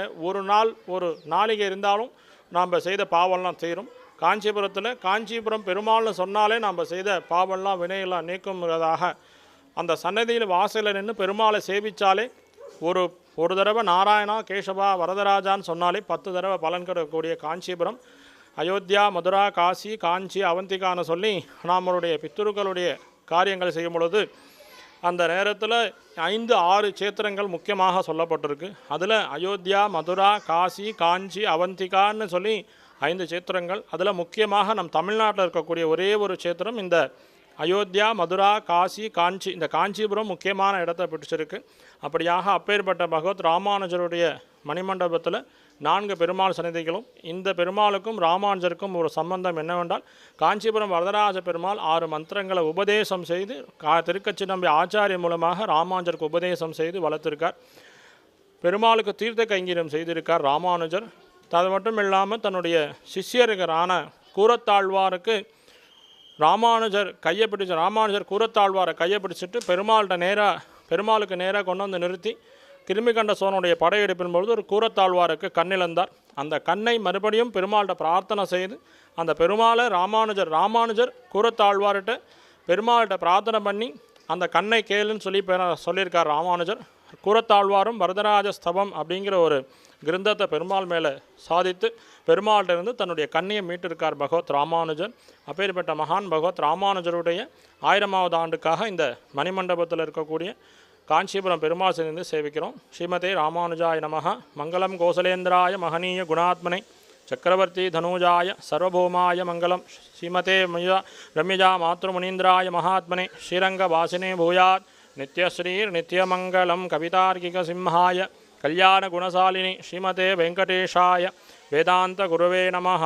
ஒரு நாளிகை இருந்தாலும் நாம் செய்த பாவம்லாம் தீரும். காஞ்சிபுரம் பெருமாள்னு சொன்னாலே நாம் செய்த பாவம்லாம் வினையெல்லாம் நீக்கும்ங்கிறதாக அந்த சன்னதியில் வாசலில் நின்று பெருமாளை சேவித்தாலே ஒரு தடவை நாராயணா கேசவா வரதராஜான்னு சொன்னாலே 10 தடவை பலன் கிடைக்கக்கூடிய காஞ்சிபுரம், அயோத்தியா, மதுரா, காசி, காஞ்சி, அவந்திகான்னு சொல்லி நம்மளுடைய பித்ருக்களுடைய காரியங்கள் செய்யும் பொழுது அந்த நேரத்தில் 5-6 சேத்திரங்கள் முக்கியமாக சொல்லப்பட்டிருக்கு. அதில் அயோத்தியா, மதுரா, காசி, காஞ்சி, அவந்திகான்னு சொல்லி 5 சேத்திரங்கள். அதில் முக்கியமாக நம் தமிழ்நாட்டில் இருக்கக்கூடிய ஒரே ஒரு சேத்திரம் இந்த அயோத்தியா, மதுரா, காசி, காஞ்சி, இந்த காஞ்சிபுரம் முக்கியமான இடத்தை பிடிச்சிருக்கு. அப்படியாக அப்பேற்பட்ட பகவத் ராமானுஜருடைய மணிமண்டபத்தில் 4 பெருமாள் சன்னதிகளும் இந்த பெருமாளுக்கும் ராமானுஜருக்கும் ஒரு சம்பந்தம் என்னவென்றால் காஞ்சிபுரம் வரதராஜ பெருமாள் 6 மந்திரங்களை உபதேசம் செய்து திருக்கச்சி நம்பி ஆச்சாரிய மூலமாக ராமானுஜருக்கு உபதேசம் செய்து வளர்த்திருக்கார். பெருமாளுக்கு தீர்த்த கைங்கரியம் செய்திருக்கார் ராமானுஜர். அது மட்டும் இல்லாமல் தன்னுடைய சிஷ்யர்களான கூரத்தாழ்வாருக்கு ராமானுஜர் கூரத்தாழ்வாரை கையை பிடிச்சிட்டு பெருமாளுக்கு நேராக கொண்டு நிறுத்தி கிருமிகண்ட சோனுடைய படையெடுப்பின் பொழுது ஒரு கூரத்தாழ்வாருக்கு கண்ணிழந்தார். அந்த கண்ணை மறுபடியும் பெருமாள்கிட்ட பிரார்த்தனை செய்து அந்த பெருமாளை ராமானுஜர் கூரத்தாழ்வார்கிட்ட பெருமாள்கிட்ட பிரார்த்தனை பண்ணி அந்த கண்ணை கேளுன்னு சொல்லியிருக்கார் ராமானுஜர். கூரத்தாழ்வாரும் வரதராஜ ஸ்தவம் அப்படிங்கிற ஒரு கிரந்தத்தை பெருமாள் மேலே சாதித்து பெருமாள்கிட்ட இருந்து தன்னுடைய கண்ணியை மீட்டிருக்கார் பகவத் ராமானுஜர். அப்பேற்பட்ட மகான் பகவத் ராமானுஜருடைய 1000வது ஆண்டுக்காக இந்த மணிமண்டபத்தில் இருக்கக்கூடிய காஞ்சிபுரம் பெருமாள் சேர்ந்து சேவிக்கிறோம். ஸ்ரீமதே ராமானுஜாய நமஹ. மங்களம் கோசலேந்திராய மகனீய குணாத்மனை சக்கரவர்த்தி தனூஜாய சர்வபௌமாய மங்களம். ஸ்ரீமதே ரம்யஜா மாத்ருமுனீந்திராய மகாத்மனே ஸ்ரீரங்க வாசினே பூயாத் நித்யஸ்ரீர் நித்யமங்கலம். கவிதார்க்கிக சிம்ஹாய கல்யாண குணசாலினி ஸ்ரீமதே வெங்கடேஷாய வேதாந்த குருவே நமஹ.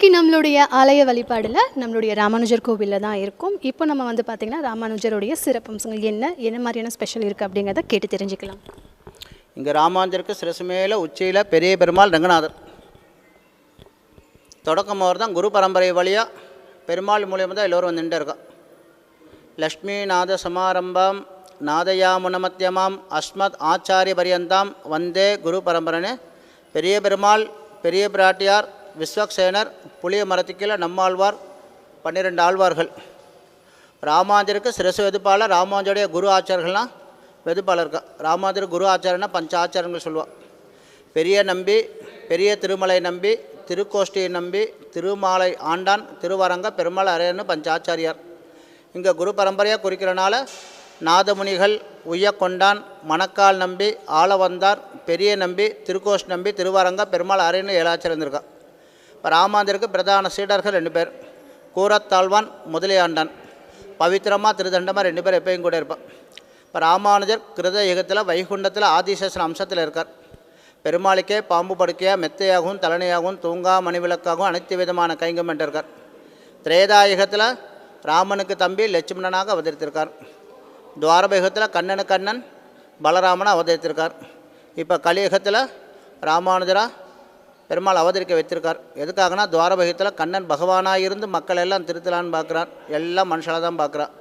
இன்றைக்கி நம்மளுடைய ஆலய வழிபாடில் நம்மளுடைய ராமானுஜர் கோவிலில் தான் இருக்கும். இப்போ நம்ம வந்து பார்த்திங்கன்னா ராமானுஜருடைய சிறப்பம்சங்கள் என்ன மாதிரியான ஸ்பெஷல் இருக்குது அப்படிங்கிறத கேட்டு தெரிஞ்சுக்கலாம்.
இங்கே ராமானுஜருக்கு சிரசு மேலே உச்சியில் பெரிய பெருமாள் ரங்கநாதர். தொடக்கம் அவர் தான் குரு பரம்பரை வழியாக பெருமாள் மூலியமாக தான் எல்லோரும் வந்து நின்று இருக்கோம். லக்ஷ்மி நாத சமாரம்பம் நாதயாமுனமத்தியமாம் அஸ்மத் ஆச்சாரிய பரியந்தாம் வந்தே குரு பரம்பரனே. பெரிய பெருமாள், பெரிய பிராட்டியார், விஸ்வக்சேனர், புளிய மரத்துக்கீழே நம்மாழ்வார், 12 ஆழ்வார்கள். ராமானுஜருக்கு சிரசு வெதுப்பாளர். ராமானுஜருடைய குரு ஆச்சாரர்கள்லாம் வெதுப்பாளர் இருக்கா. ராமானுஜர் குரு ஆச்சாரன்னா பஞ்ச ஆச்சாரங்கள் சொல்லுவாள். பெரிய நம்பி, பெரிய திருமலை நம்பி, திருக்கோஷ்டியை நம்பி, திருமாலை ஆண்டான், திருவரங்க பெருமாள் அரையன்னு பஞ்சாச்சாரியார். இங்கே குரு பரம்பரையாக குறிக்கிறனால நாதமுனிகள், உய்யக்கொண்டான், மணக்கால் நம்பி, ஆளவந்தார், பெரிய நம்பி, திருக்கோஷ் நம்பி, திருவரங்க பெருமாள் அரைன்னு 7 ஆச்சாரம் இருந்திருக்கா. இப்போ ராமானுஜருக்கு பிரதான சீடர்கள் 2 பேர், கூரத்தாழ்வான், முதலியாண்டான். பவித்திரமாக திருதண்டமாக 2 பேர் எப்பயும் கூட இருப்பான். இப்போ ராமானுஜர் கிருத யுகத்தில் வைகுண்டத்தில் ஆதிசேஷன் அம்சத்தில் இருக்கார். பெருமாளுக்கே பாம்பு படுக்கையாக, மெத்தையாகவும், தலைனையாகவும், தூங்கா மணிவிளக்காகவும் அனைத்து விதமான கைங்கமெண்ட் இருக்கார். திரேதாயுகத்தில் ராமனுக்கு தம்பி லட்சுமணனாக அவதரித்திருக்கார். துவாரபயுகத்தில் கண்ணனுக்கு கண்ணன் பலராமனை அவதரித்திருக்கார். இப்போ கலியுகத்தில் ராமானுஜராக பெருமாள் அவதரிக்க வைத்திருக்கார். எதுக்காகனா துவாரபயுகத்தில் கண்ணன் பகவானாக இருந்து மக்கள் எல்லாம் திருத்தலான்னு பார்க்குறார். எல்லாம் மனுஷனாக தான் பார்க்குறான்.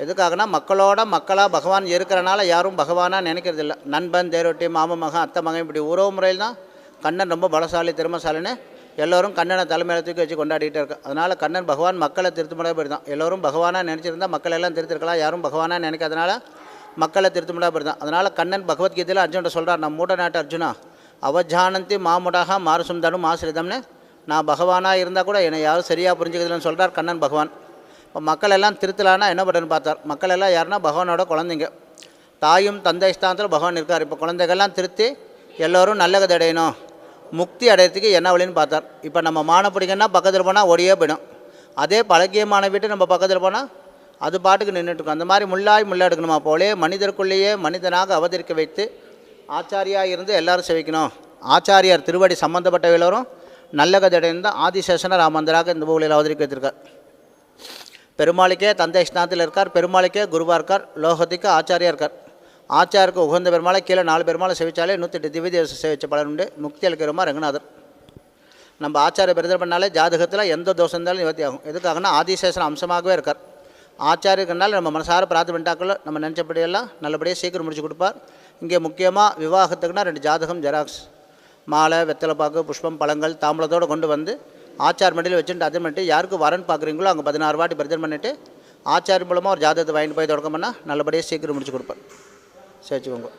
எதுக்காகனா மக்களோட மக்களாக பகவான் இருக்கிறனால யாரும் பகவானாக நினைக்கிறதில்ல. நண்பன், தேரோட்டி, மாம மகன், அத்தை மகன், இப்படி உறவு முறையில் தான் கண்ணன் ரொம்ப பலசாலி, திறமசாலின்னு எல்லோரும் கண்ணனை தலைமையில தூக்கி வச்சு கொண்டாடிக்கிட்டே இருக்கா. அதனால் கண்ணன் பகவான் மக்களை திருத்தமுடியா போயிருந்தான். எல்லோரும் பகவானாக நினச்சிருந்தா மக்கள் எல்லாம் திருத்திருக்கலாம். யாரும் பகவானாக நினைக்காதனால மக்களை திருத்தமுடியா போயிருந்தான். அதனால் கண்ணன் பகவத்கீதையில் அர்ஜுன்கிட்ட சொல்கிறார், நான் மூட நாட்டு அர்ஜுனா அவஜானந்தி மாமுடாக மாறுசும் தனும் ஆசிரிதம்னு. நான் பகவானாக இருந்தால் கூட என்னை யாரும் சரியாக புரிஞ்சுக்கிறதுன்னு சொல்கிறார் கண்ணன் பகவான். இப்போ மக்கள் எல்லாம் திருத்தலான்னா என்ன பண்ணுன்னு பார்த்தார். மக்கள் எல்லாம் யாருன்னா பகவானோட குழந்தைங்க. தாயும் தந்தை ஸ்தானத்தில் பகவான் இருக்கார். இப்போ குழந்தைகள்லாம் திருத்தி எல்லோரும் நல்லகதை அடையணும், முக்தி அடையிறதுக்கு என்ன வழின்னு பார்த்தார். இப்போ நம்ம மான பிடிங்கன்னா பக்கத்தில் போனால் ஓடியே போயிடும். அதே பழகிய மான வீட்டு நம்ம பக்கத்தில் போனால் அது பாட்டுக்கு நின்றுட்டுருக்கும். அந்த மாதிரி முள்ளாய் முள்ளை எடுக்கணுமா போலே மனிதருக்குள்ளேயே மனிதனாக அவதரிக்க வைத்து ஆச்சாரியாக இருந்து எல்லோரும் செவிக்கணும். ஆச்சாரியார் திருவடி சம்மந்தப்பட்ட எல்லோரும் நல்ல கதை அடைந்து ஆதிசேஷன ராமந்தராக இந்த பூமியில் அவதரிக்க வைத்திருக்கார். பெருமாளுக்கே தந்தை ஸ்தானத்தில் இருக்கார். பெருமாளுக்கே குருவாக இருக்கார். லோகத்துக்கு ஆச்சாரியாக இருக்கார். ஆச்சாருக்கு உகந்த பெருமாளை கீழே 4 பெருமாளை சேவிச்சாலே 108 திவ்ய தேவசம் சேவிச்ச பலன் உண்டு. முக்தி அளிக்கிறமா ரங்கநாதர். நம்ம ஆச்சாரிய பிரதர் பண்ணாலே ஜாதகத்தில் எந்த தோஷம் இருந்தாலும் நிவர்த்தி ஆகும். எதுக்காகனா ஆதிசேஷன் அம்சமாகவே இருக்கார். ஆச்சாரியர்கள்னால நம்ம மனசார பிரார்த்தனை பண்ணிட்டாக்கள் நம்ம நினச்சபடியெல்லாம் நல்லபடியாக சீக்கிரம் முடிச்சு கொடுப்பார். இங்கே முக்கியமாக விவாகத்துக்குன்னா 2 ஜாதகம் ஜெராக்ஸ், மாலை, வெத்தலைப்பாக்கு, புஷ்பம், பழங்கள், தாம்பளத்தோடு கொண்டு வந்து ஆச்சார் மண்டியில் வச்சுட்டு அர்ஜன் பண்ணிட்டு யாருக்கு வரன் பார்க்குறீங்களோ அங்கே 16 வாட்டி பிரஜன் பண்ணிவிட்டு ஆச்சாரி மூலமாக ஒரு ஜாதகத்தை வாங்கிட்டு போய் தொடக்கம் பண்ணால் நல்லபடியாக சீக்கிரம் முடிச்சு கொடுப்பார். சேர்த்துக்கோங்க.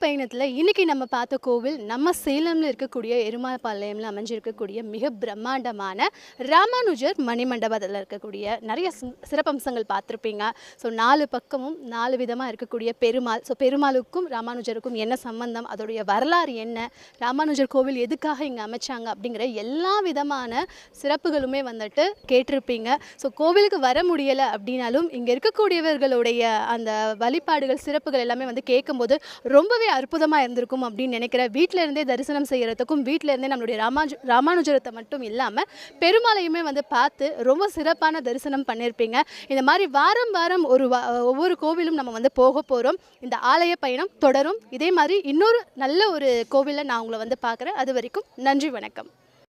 பயணத்தில் இன்றைக்கி நம்ம பார்த்த கோவில் நம்ம சேலமில் இருக்கக்கூடிய எருமாபாளையம்ல அமைஞ்சிருக்கக்கூடிய மிக பிரம்மாண்டமான ராமானுஜர் மணிமண்டபத்தில் இருக்கக்கூடிய நிறைய சிறப்பம்சங்கள் பார்த்துருப்பீங்க. ஸோ 4 பக்கமும் 4 விதமாக இருக்கக்கூடிய பெருமாள். ஸோ பெருமாளுக்கும் ராமானுஜருக்கும் என்ன சம்பந்தம், அதோடைய வரலாறு என்ன, ராமானுஜர் கோவில் எதுக்காக இங்கே அமைச்சாங்க அப்படிங்கிற எல்லா விதமான சிறப்புகளுமே வந்துட்டு கேட்டிருப்பீங்க. ஸோ கோவிலுக்கு வர முடியலை அப்படின்னாலும் இங்கே இருக்கக்கூடியவர்களுடைய அந்த வழிபாடுகள் சிறப்புகள் எல்லாமே வந்து கேட்கும்போது ரொம்பவே அற்புதமாக அற்புதமாக இருந்திருக்கும் அப்படின்னு நினைக்கிறேன். வீட்டில் இருந்தே தரிசனம் செய்கிறதுக்கும் வீட்டில் இருந்தே நம்மளுடைய ராமானுஜரத்தை மட்டும் இல்லாமல் பெருமாளையுமே வந்து பார்த்து ரொம்ப சிறப்பான தரிசனம் பண்ணியிருப்பீங்க. இந்த மாதிரி வாரம் வாரம் ஒவ்வொரு கோவிலும் நம்ம வந்து போக போகிறோம். இந்த ஆலய பயணம் தொடரும். இதே மாதிரி இன்னொரு நல்ல ஒரு கோவிலில் நான் உங்களை வந்து பார்க்குறேன். அது வரைக்கும் நன்றி, வணக்கம்.